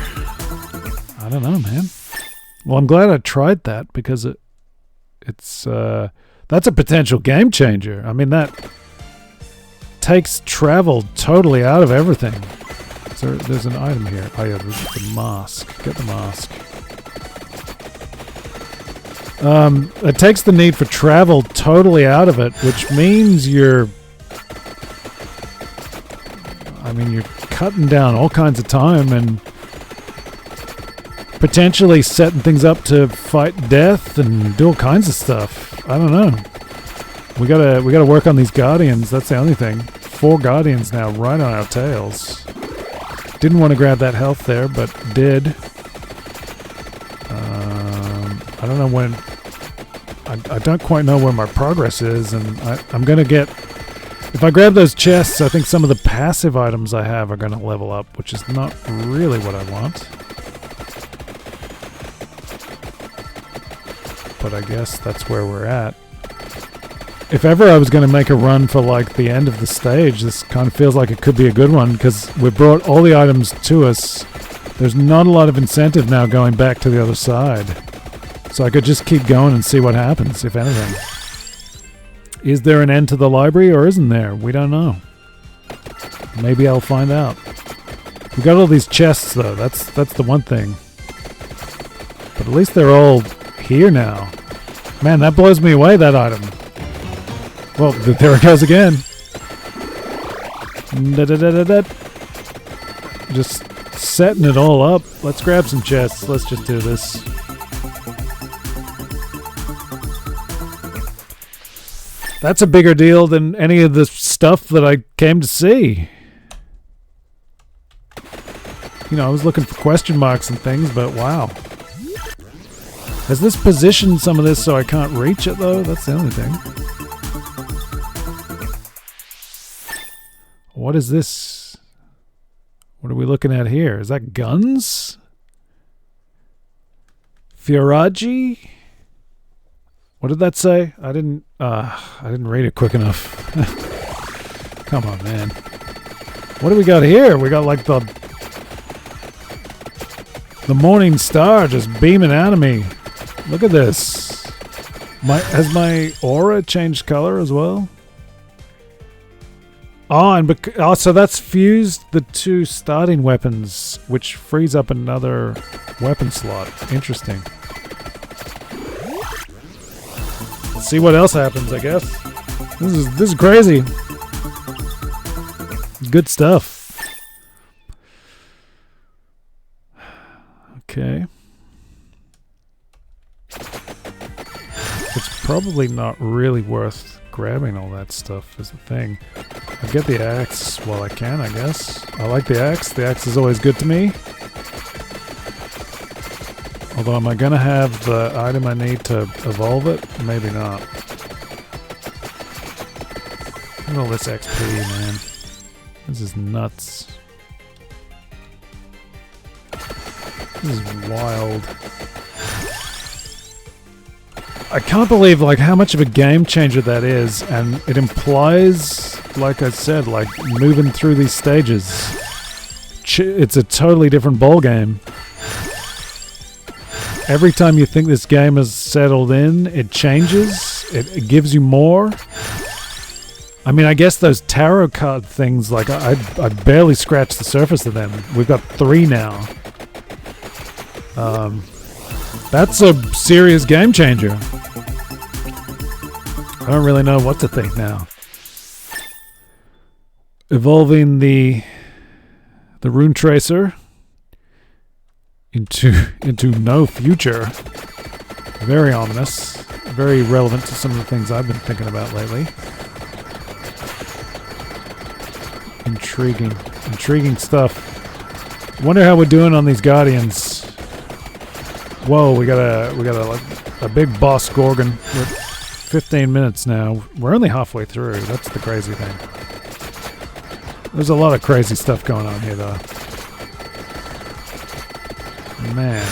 I don't know, man. Well, I'm glad I tried that because it's that's a potential game changer. I mean, that takes travel totally out of everything. So there's an item here. Oh yeah, there's the mask. Get the mask. It takes the need for travel totally out of it, which means you're cutting down all kinds of time and potentially setting things up to fight death and do all kinds of stuff. I don't know. We gotta work on these guardians. That's the only thing. 4 guardians now, right on our tails. Didn't want to grab that health there, but did. I don't know when. I don't quite know where my progress is, and I'm gonna get. If I grab those chests, I think some of the passive items I have are gonna level up, which is not really what I want. But I guess that's where we're at. If ever I was going to make a run for like the end of the stage, this kind of feels like it could be a good one because we've brought all the items to us. There's not a lot of incentive now going back to the other side. So I could just keep going and see what happens, if anything. Is there an end to the library or isn't there? We don't know. Maybe I'll find out. We got all these chests though, that's the one thing. But at least they're all here now. Man, that blows me away, that item. Well, there it goes again. Just setting it all up. Let's grab some chests. Let's just do this. That's a bigger deal than any of the stuff that I came to see. You know, I was looking for question marks and things, but wow. Has this positioned some of this so I can't reach it, though? That's the only thing. What is this? What are we looking at here? Is that guns? Fioraggi? What did that say? I didn't read it quick enough. Come on, man. What do we got here? We got like the morning star just beaming out of me. Look at this. Has my aura changed color as well? Oh, so that's fused the 2 starting weapons, which frees up another weapon slot. Interesting. Let's see what else happens, I guess. This is crazy. Good stuff. Okay. It's probably not really worth grabbing all that stuff is the thing. I get the axe while I can, I guess. I like the axe. The axe is always good to me. Although, am I going to have the item I need to evolve it? Maybe not. Look at all this XP, man. This is nuts. This is wild. I can't believe like how much of a game changer that is, and it implies, like I said, like moving through these stages. It's a totally different ball game. Every time you think this game has settled in, it changes. It gives you more. I mean, I guess those tarot card things, like I barely scratched the surface of them. We've got 3 now. That's a serious game changer. I don't really know what to think now. Evolving the rune tracer into no future. Very ominous. Very relevant to some of the things I've been thinking about lately. Intriguing stuff. Wonder how we're doing on these guardians. Whoa, we got a big boss Gorgon. We're 15 minutes now. We're only halfway through. That's the crazy thing. There's a lot of crazy stuff going on here, though. Man.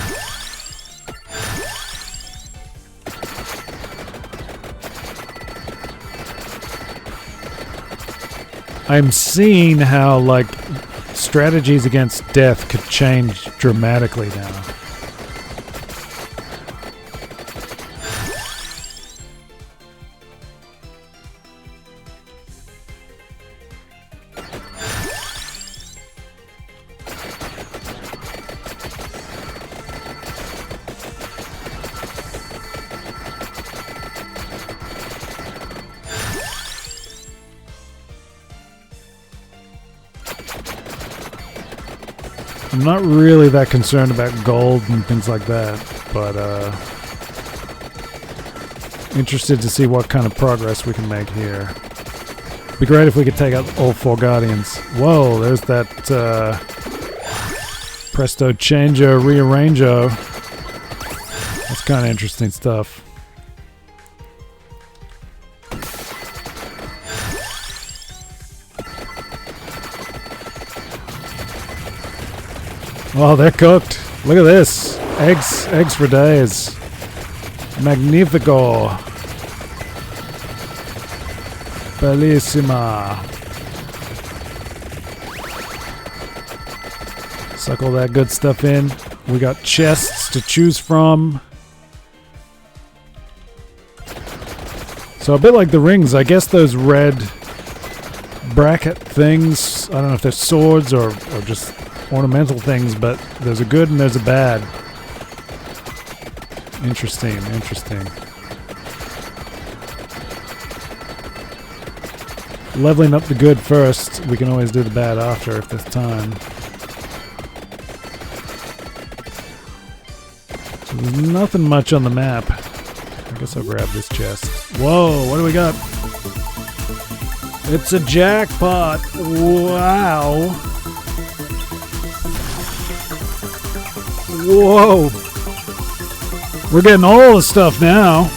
I'm seeing how, like, strategies against death could change dramatically now. I'm not really that concerned about gold and things like that, but interested to see what kind of progress we can make here. Be great if we could take out all 4 Guardians. Whoa, there's that Presto Changer Rearranger. That's kind of interesting stuff. Oh, they're cooked. Look at this. Eggs for days. Magnifico. Bellissima. Suck all that good stuff in. We got chests to choose from. So a bit like the rings, I guess those red bracket things, I don't know if they're swords or just ornamental things, but there's a good and there's a bad. Interesting. Leveling up the good first. We can always do the bad after if there's time. So there's nothing much on the map. I guess I'll grab this chest. Whoa, what do we got? It's a jackpot. Wow. Whoa. We're getting all the stuff now.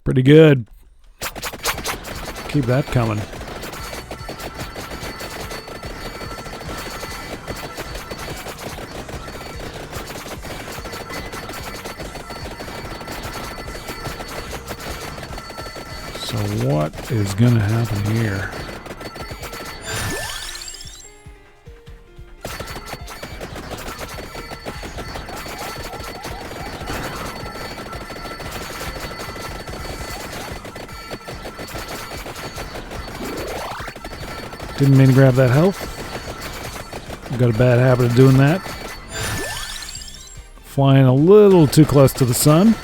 Pretty good. Keep that coming. So what is going to happen here? Didn't mean to grab that health. Got a bad habit of doing that. Flying a little too close to the sun.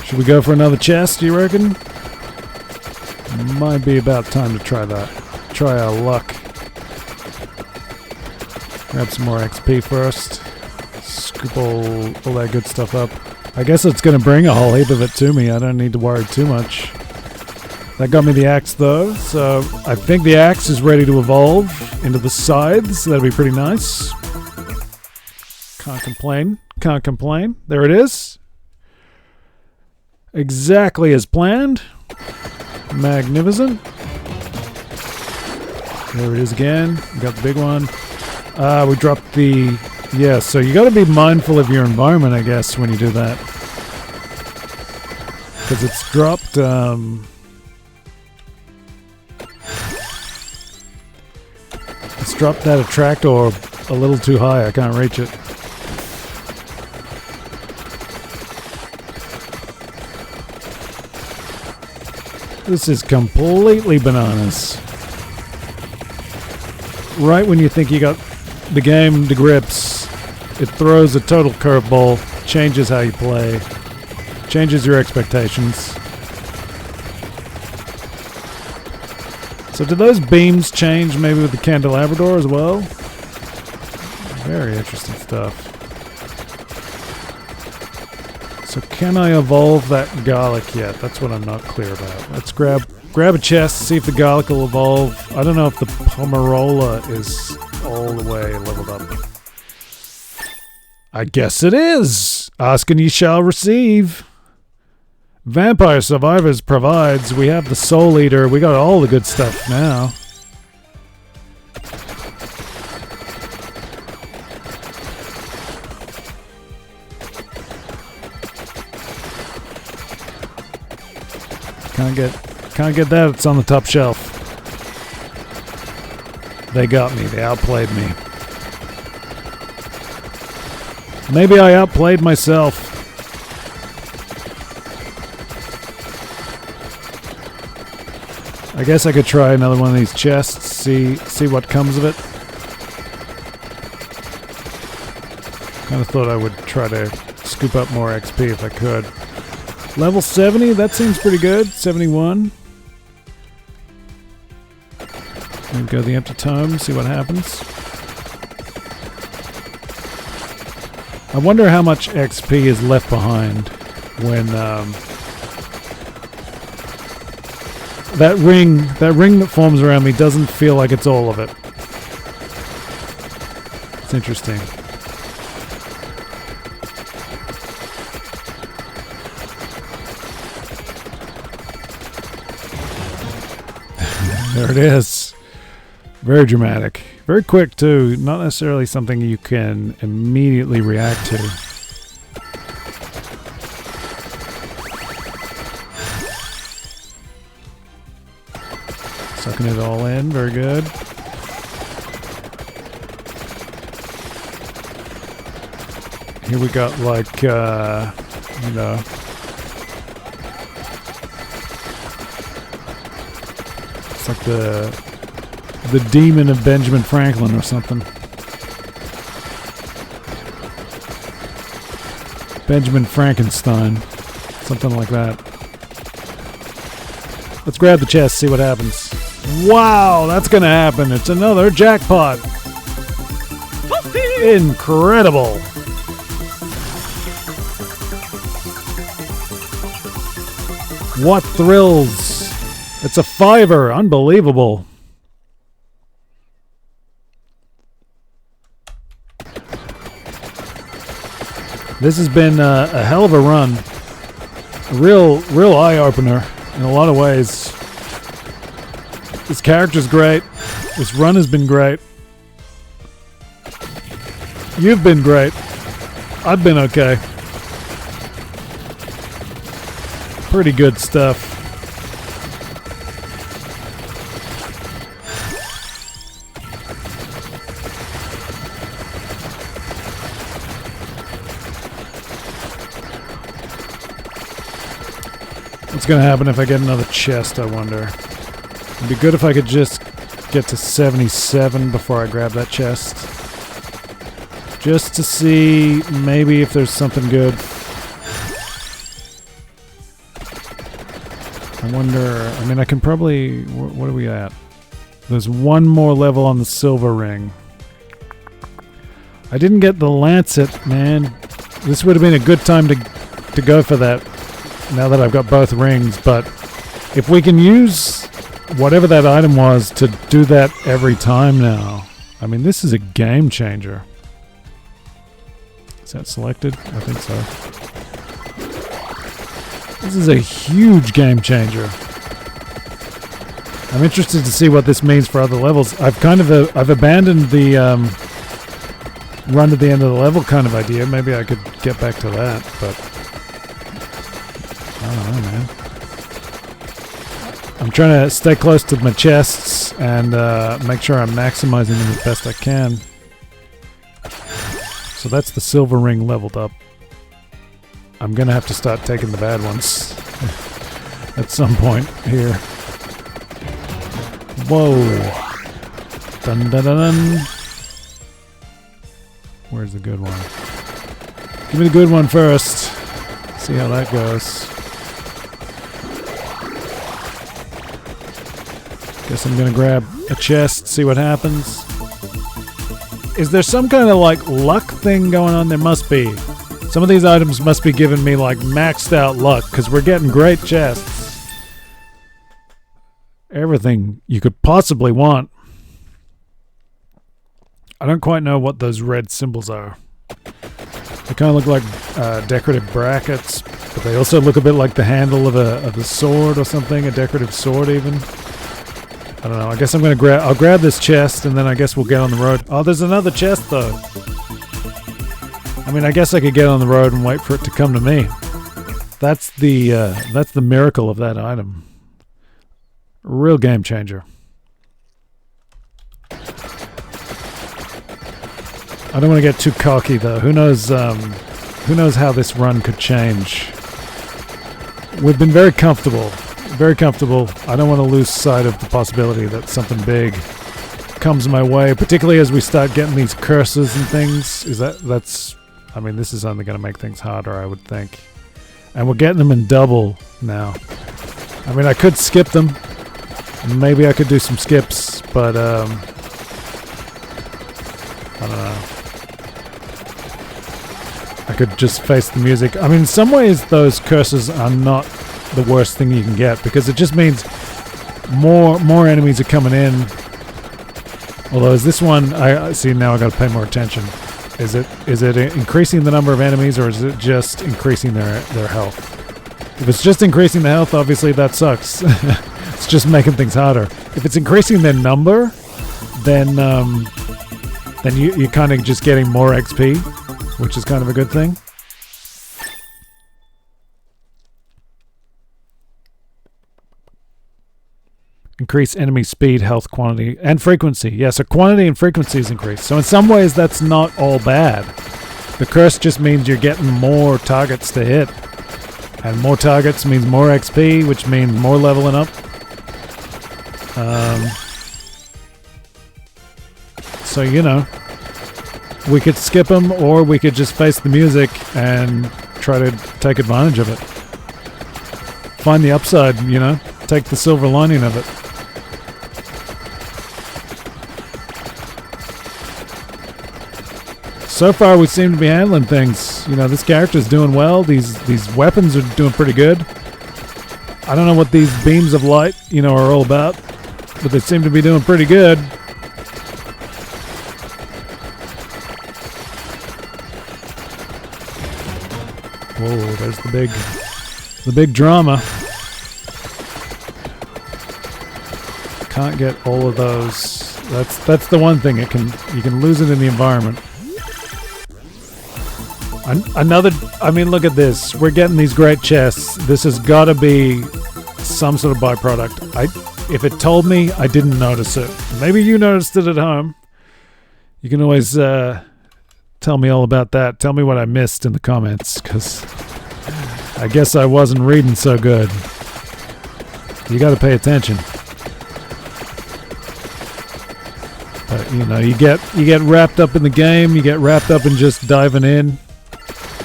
Should we go for another chest, do you reckon? Might be about time to try that. Try our luck. Grab some more XP first. Scoop all that good stuff up. I guess it's going to bring a whole heap of it to me. I don't need to worry too much. That got me the axe though, so I think the axe is ready to evolve into the scythes. That'll be pretty nice. Can't complain. Can't complain. There it is. Exactly as planned. Magnificent. There it is again. We got the big one. We dropped the... Yeah, so you got to be mindful of your environment, I guess, when you do that. Because it's dropped... It's dropped that attractor a little too high. I can't reach it. This is completely bananas. Right when you think you got the game to grips, it throws a total curveball, changes how you play, changes your expectations. So do those beams change maybe with the candelabrador as well? Very interesting stuff. So can I evolve that garlic yet? That's what I'm not clear about. Let's grab a chest, see if the garlic will evolve. I don't know if the pomerola is all the way leveled up. I guess it is! Ask and ye shall receive. Vampire Survivors provides. We have the Soul Eater. We got all the good stuff now. Can't get that. It's on the top shelf. They got me. They outplayed me. Maybe I outplayed myself. I guess I could try another one of these chests, see what comes of it. Kind of thought I would try to scoop up more XP if I could. Level 70, that seems pretty good. 71. And go the empty tome, see what happens. I wonder how much XP is left behind when that ring that forms around me doesn't feel like it's all of it. It's interesting. There it is. Very dramatic. Very quick too. Not necessarily something you can immediately react to. Sucking it all in. Very good. Here we got like, you know, it's like the demon of Benjamin Franklin or something. Benjamin Frankenstein. Something like that. Let's grab the chest, see what happens. Wow, that's gonna happen. It's another jackpot. Incredible. What thrills. It's a $5. Unbelievable. This has been a hell of a run. A real eye-opener in a lot of ways. This character's great. This run has been great. You've been great. I've been okay. Pretty good stuff. What's gonna happen if I get another chest, I wonder? It'd be good if I could just get to 77 before I grab that chest. Just to see maybe if there's something good. I wonder, I mean, I can probably, what are we at? There's one more level on the silver ring. I didn't get the lancet, man. This would have been a good time to go for that now that I've got both rings, but if we can use whatever that item was to do that every time now, I mean, this is a game changer. Is that selected? I think so. This is a huge game changer. I'm interested to see what this means for other levels. I've kind of I've abandoned the run to the end of the level kind of idea. Maybe I could get back to that, but I don't know, man. I'm trying to stay close to my chests and make sure I'm maximizing them as best I can. So that's the silver ring leveled up. I'm gonna have to start taking the bad ones at some point here. Whoa! Dun dun dun dun. Where's the good one? Give me the good one first. See how that goes. Guess I'm gonna grab a chest, see what happens. Is there some kind of like luck thing going on? There must be. Some of these items must be giving me like maxed out luck because we're getting great chests. Everything you could possibly want. I don't quite know what those red symbols are. They kind of look like decorative brackets, but they also look a bit like the handle of a sword or something, a decorative sword even. I don't know. I guess I'll grab this chest and then I guess we'll get on the road. Oh, there's another chest though. I mean, I guess I could get on the road and wait for it to come to me. That's the miracle of that item. Real game changer. I don't want to get too cocky though. Who knows how this run could change. We've been very comfortable. Very comfortable. I don't want to lose sight of the possibility that something big comes my way, particularly as we start getting these curses and things. I mean, this is only going to make things harder, I would think. And we're getting them in double now. I mean, I could skip them. Maybe I could do some skips, but I don't know. I could just face the music. I mean, in some ways, those curses are not the worst thing you can get because it just means more enemies are coming in. Although, is this one? I see now. I got to pay more attention. Is it increasing the number of enemies or is it just increasing their health? If it's just increasing the health, obviously that sucks. It's just making things harder. If it's increasing their number, then you're kind of just getting more XP, which is kind of a good thing. Increase enemy speed, health, quantity, and frequency. Yeah, so quantity and frequency is increased. So in some ways, that's not all bad. The curse just means you're getting more targets to hit. And more targets means more XP, which means more leveling up. So, you know, we could skip them or we could just face the music and try to take advantage of it. Find the upside, you know, take the silver lining of it. So far, we seem to be handling things. You know, this character's doing well. These weapons are doing pretty good. I don't know what these beams of light, you know, are all about, but they seem to be doing pretty good. Whoa, there's the big drama. Can't get all of those. That's the one thing. You can lose it in the environment. I mean, look at this. We're getting these great chests. This has got to be some sort of byproduct. If it told me, I didn't notice it. Maybe you noticed it at home. You can always tell me all about that. Tell me what I missed in the comments, because I guess I wasn't reading so good. You got to pay attention. But, you know, you get wrapped up in the game. You get wrapped up in just diving in.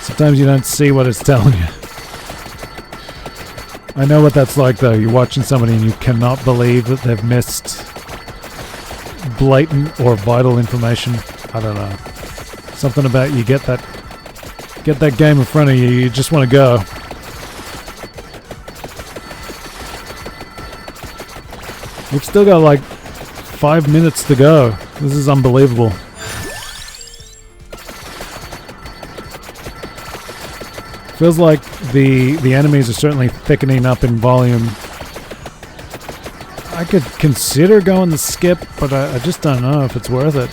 Sometimes you don't see what it's telling you. I know what that's like, though. You're watching somebody and you cannot believe that they've missed blatant or vital information. I don't know. Something about you get that game in front of you, you just want to go. We've still got like 5 minutes to go. This is unbelievable. Feels like the enemies are certainly thickening up in volume. I could consider going the skip, but I just don't know if it's worth it.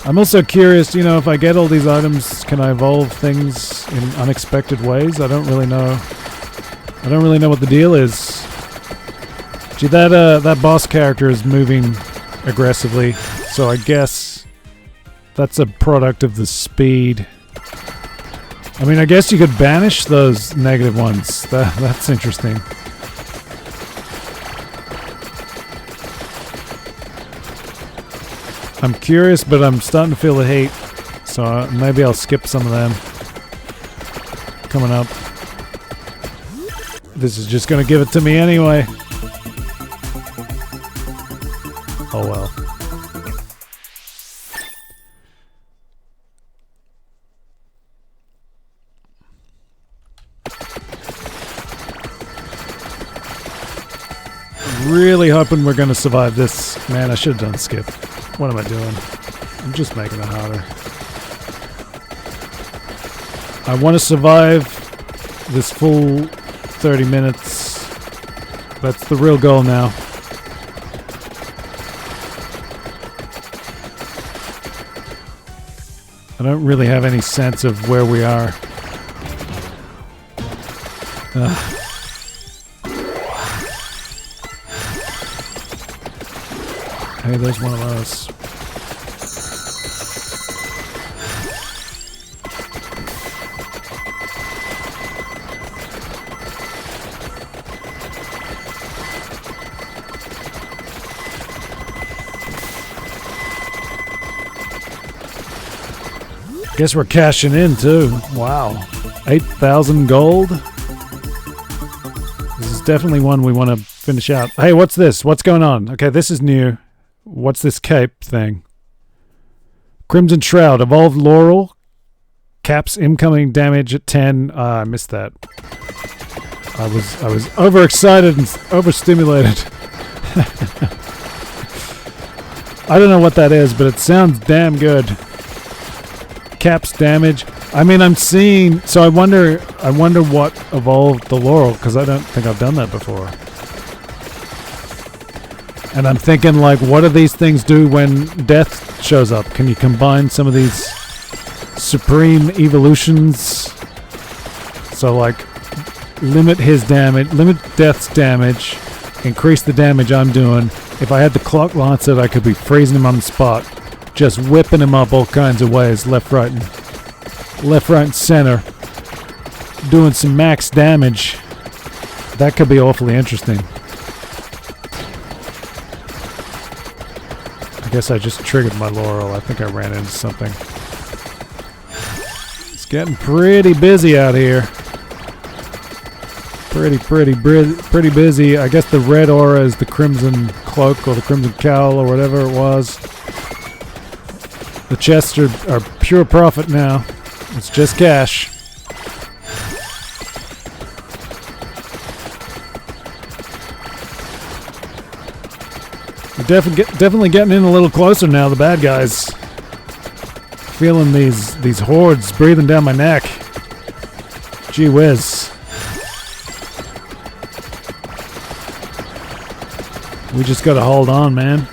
I'm also curious, you know, if I get all these items, can I evolve things in unexpected ways? I don't really know. I don't really know what the deal is. Gee, that boss character is moving aggressively, so I guess that's a product of the speed. I mean, I guess you could banish those negative ones. That's interesting. I'm curious, but I'm starting to feel the heat, so maybe I'll skip some of them. Coming up. This is just going to give it to me anyway. Oh well. Really hoping we're going to survive this. Man, I should have done skip. What am I doing? I'm just making it harder. I want to survive this full 30 minutes. That's the real goal now. I don't really have any sense of where we are. Hey, there's one of those. Guess we're cashing in too. Wow. 8,000 gold. This is definitely one we want to finish out. Hey, what's this? What's going on? Okay, this is new. What's this cape thing? Crimson Shroud. Evolved Laurel. Caps incoming damage at 10. I missed that. I was overexcited and overstimulated. I don't know what that is, but it sounds damn good. Caps damage. I mean, I'm seeing. So I wonder what evolved the Laurel, because I don't think I've done that before. And I'm thinking, like, what do these things do when death shows up? Can you combine some of these supreme evolutions? So, like, limit his damage, limit death's damage, increase the damage I'm doing. If I had the clock lancet, I could be freezing him on the spot, just whipping him up all kinds of ways, left, right, and center, doing some max damage. That could be awfully interesting. I guess I just triggered my Laurel. I think I ran into something. It's getting pretty busy out here. Pretty busy. I guess the red aura is the crimson cloak or the crimson cowl or whatever it was. The chests are pure profit now. It's just cash. We're definitely getting in a little closer now, the bad guys. Feeling these hordes breathing down my neck. Gee whiz. We just gotta hold on, man.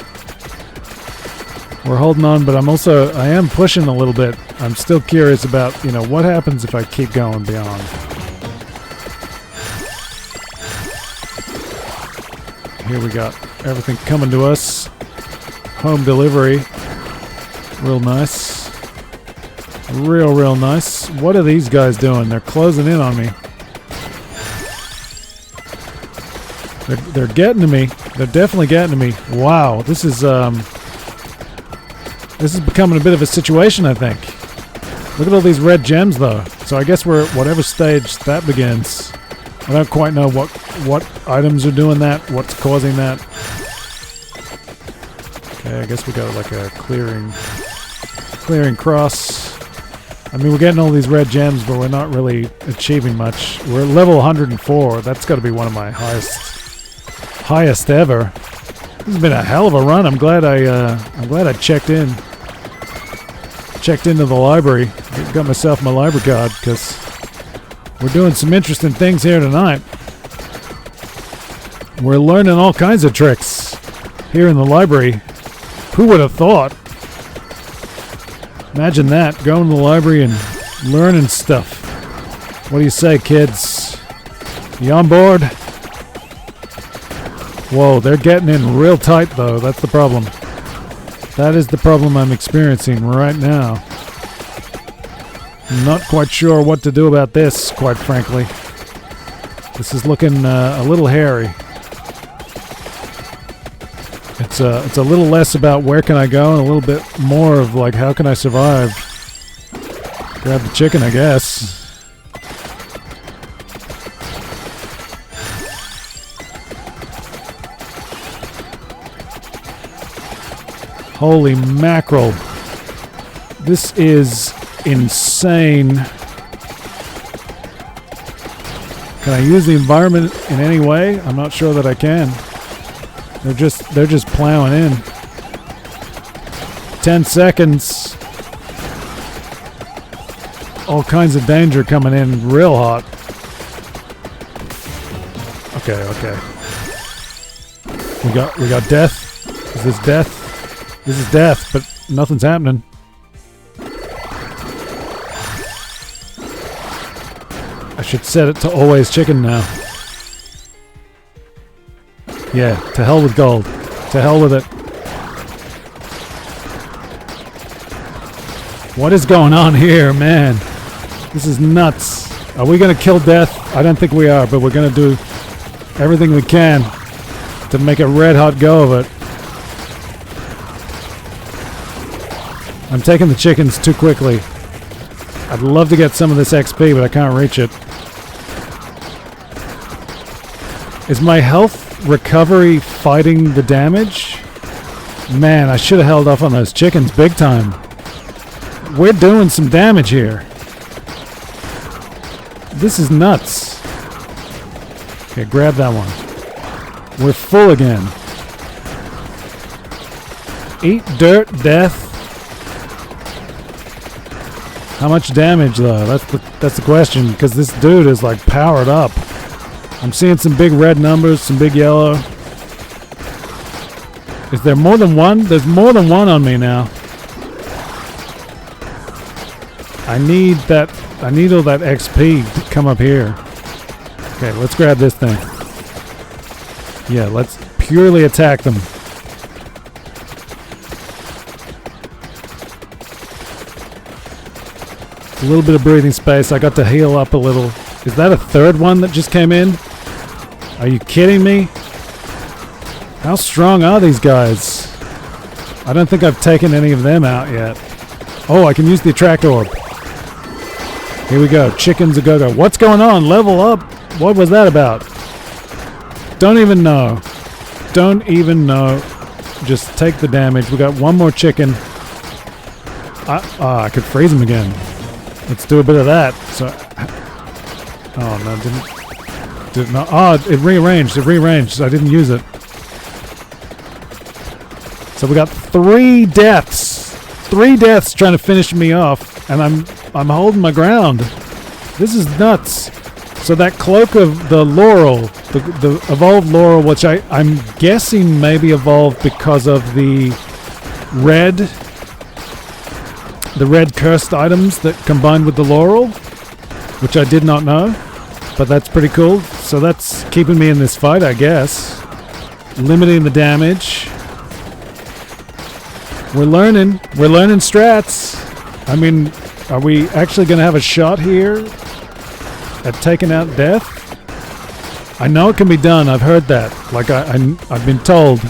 We're holding on, but I am pushing a little bit. I'm still curious about, what happens if I keep going beyond. Here we got everything coming to us. Home delivery. Real nice. Real nice. What are these guys doing? They're closing in on me. They're getting to me. They're definitely getting to me. Wow, this is becoming a bit of a situation, I think. Look at all these red gems, though. So I guess we're at whatever stage that begins. I don't quite know what items are doing that, what's causing that. Okay, I guess we got like a clearing cross. I mean, we're getting all these red gems, but we're not really achieving much. We're at level 104. That's got to be one of my highest ever. This has been a hell of a run. I'm glad I checked into the library. Got myself my library card because we're doing some interesting things here tonight. We're learning all kinds of tricks here in the library. Who would have thought? Imagine that, going to the library and learning stuff. What do you say, kids? You on board? Whoa, they're getting in real tight, though. That's the problem. That is the problem I'm experiencing right now. I'm not quite sure what to do about this, quite frankly. This is looking a little hairy. It's a little less about where can I go and a little bit more of like how can I survive. Grab the chicken, I guess. Holy mackerel. This is insane. Can I use the environment in any way? I'm not sure that I can. They're just plowing in. 10 seconds. All kinds of danger coming in real hot. Okay. We got death. Is this death? This is death, but nothing's happening. I should set it to always chicken now. Yeah, to hell with gold. To hell with it. What is going on here, man? This is nuts. Are we gonna kill death? I don't think we are, but we're gonna do everything we can to make a red hot go of it. I'm taking the chickens too quickly. I'd love to get some of this XP, but I can't reach it. Is my health recovery fighting the damage? Man, I should have held off on those chickens big time. We're doing some damage here. This is nuts. Okay, grab that one. We're full again. Eat dirt, death. How much damage though? That's the question, because this dude is like powered up. I'm seeing some big red numbers, some big yellow. Is there more than one? There's more than one on me now. I need all that XP to come up here. Okay, let's grab this thing. Yeah, let's purely attack them. A little bit of breathing space. I got to heal up a little. Is that a third one that just came in? Are you kidding me? How strong are these guys? I don't think I've taken any of them out yet. Oh, I can use the attract orb. Here we go. Chickens a go-go. What's going on? Level up? What was that about? Don't even know. Don't even know. Just take the damage. We got one more chicken. I could freeze him again. Let's do a bit of that. So, oh no, didn't know. Oh, it rearranged. It rearranged. I didn't use it. So we got 3 deaths. 3 deaths trying to finish me off, and I'm holding my ground. This is nuts. So that cloak of the laurel, the evolved laurel, which I'm guessing maybe evolved because of the red cursed items that combined with the laurel, which I did not know, but that's pretty cool. So that's keeping me in this fight, I guess. Limiting the damage. We're learning strats. I mean, are we actually going to have a shot here at taking out death? I know it can be done. I've heard that. Like I've been told.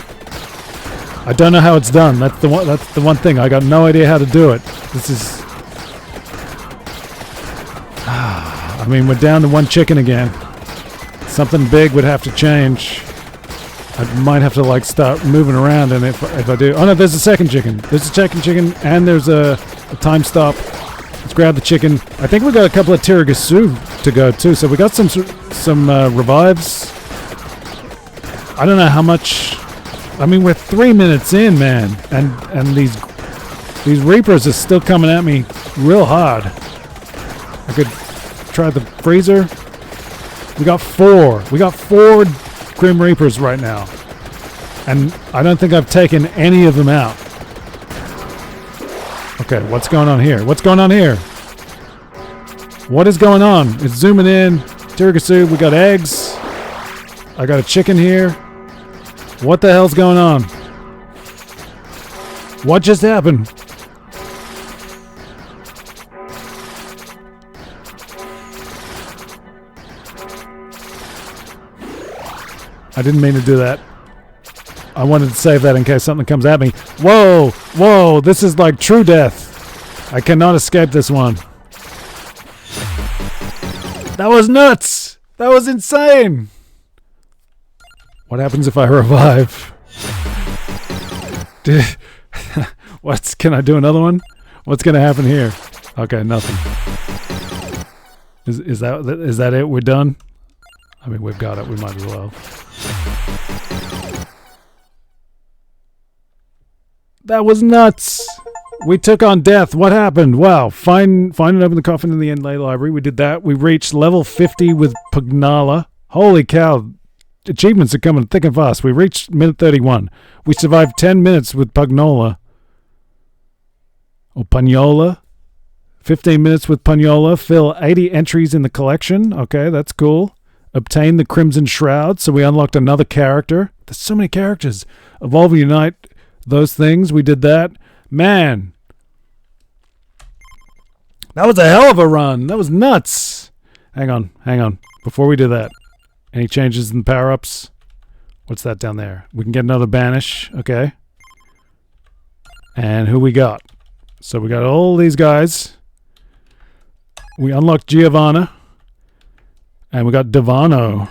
I don't know how it's done. That's the one thing. I got no idea how to do it. This is. I mean, we're down to 1 chicken again. Something big would have to change. I might have to like start moving around, and if I do, oh no, there's a second chicken. There's a second chicken, and there's a time stop. Let's grab the chicken. I think we got a couple of tiramisu to go too, so we got some revives. I don't know how much. I mean, we're 3 minutes in, man, and these reapers are still coming at me real hard. I could try the freezer. We got 4. We got 4 Grim Reapers right now, and I don't think I've taken any of them out. Okay, what's going on here? What's going on here? What is going on? It's zooming in. Tiramisu, we got eggs. I got a chicken here. What the hell's going on? What just happened? I didn't mean to do that. I wanted to save that in case something comes at me. Whoa! Whoa! This is like true death. I cannot escape this one. That was nuts! That was insane! What happens if I revive? Can I do another one? What's gonna happen here? Okay, nothing. Is that it? We're done? I mean, we've got it. We might as well. That was nuts. We took on death. What happened? Wow. Find and open the coffin in the inlay library. We did that. We reached level 50 with Pugnala. Holy cow. Achievements are coming thick and fast. We reached minute 31. We survived 10 minutes with Pugnola. Or Pugnola. 15 minutes with Pugnola. Fill 80 entries in the collection. Okay, that's cool. Obtain the Crimson Shroud. So we unlocked another character. There's so many characters. Evolve and Unite. Those things. We did that. Man. That was a hell of a run. That was nuts. Hang on. Before we do that. Any changes in the power-ups? What's that down there? We can get another banish. Okay. And who we got? So we got all these guys. We unlocked Giovanna. And we got Devano.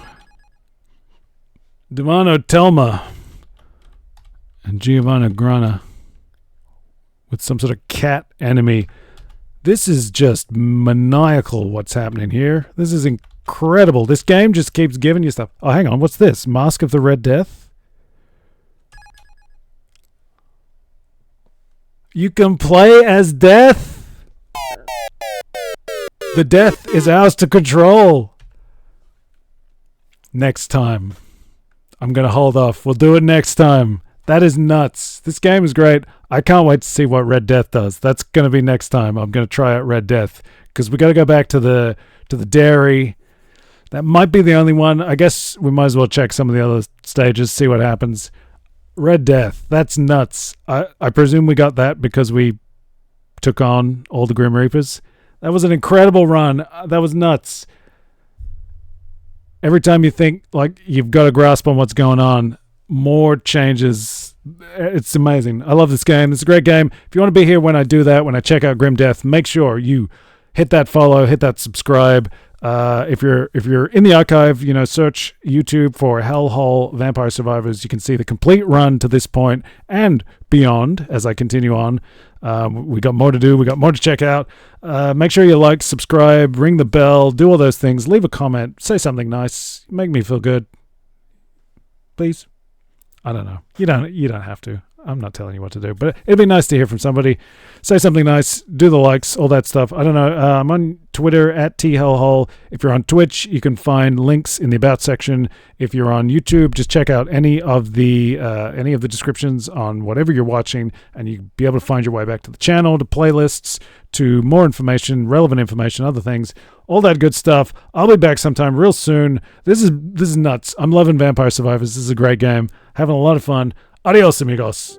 Devano Telma. And Giovanna Grana. With some sort of cat enemy. This is just maniacal what's happening here. This is incredible. This game just keeps giving you stuff. Oh, hang on. What's this? Mask of the Red Death? You can play as Death? The Death is ours to control. Next time. I'm going to hold off. We'll do it next time. That is nuts. This game is great. I can't wait to see what Red Death does. That's going to be next time. I'm going to try out Red Death because we got to go back to the dairy. That might be the only one. I guess we might as well check some of the other stages, see what happens. Red Death. That's nuts. I presume we got that because we took on all the Grim Reapers. That was an incredible run. That was nuts. Every time you think like you've got a grasp on what's going on, more changes. It's amazing. I love this game. It's a great game. If you want to be here when I do that, when I check out Grim Death, make sure you hit that follow, hit that subscribe. If you're in the archive, search YouTube for Hellhole Vampire Survivors. You can see the complete run to this point and beyond as I continue on. We got more to do. We got more to check out. Make sure you like, subscribe, ring the bell, do all those things. Leave a comment. Say something nice. Make me feel good. Please. I don't know. You don't have to. I'm not telling you what to do, but it'd be nice to hear from somebody. Say something nice, do the likes, all that stuff. I don't know. I'm on Twitter at @THellhole. If you're on Twitch, you can find links in the About section. If you're on YouTube, just check out any of the descriptions on whatever you're watching, and you'll be able to find your way back to the channel, to playlists, to more information, relevant information, other things, all that good stuff. I'll be back sometime real soon. This is nuts. I'm loving Vampire Survivors. This is a great game. Having a lot of fun. Adios, amigos.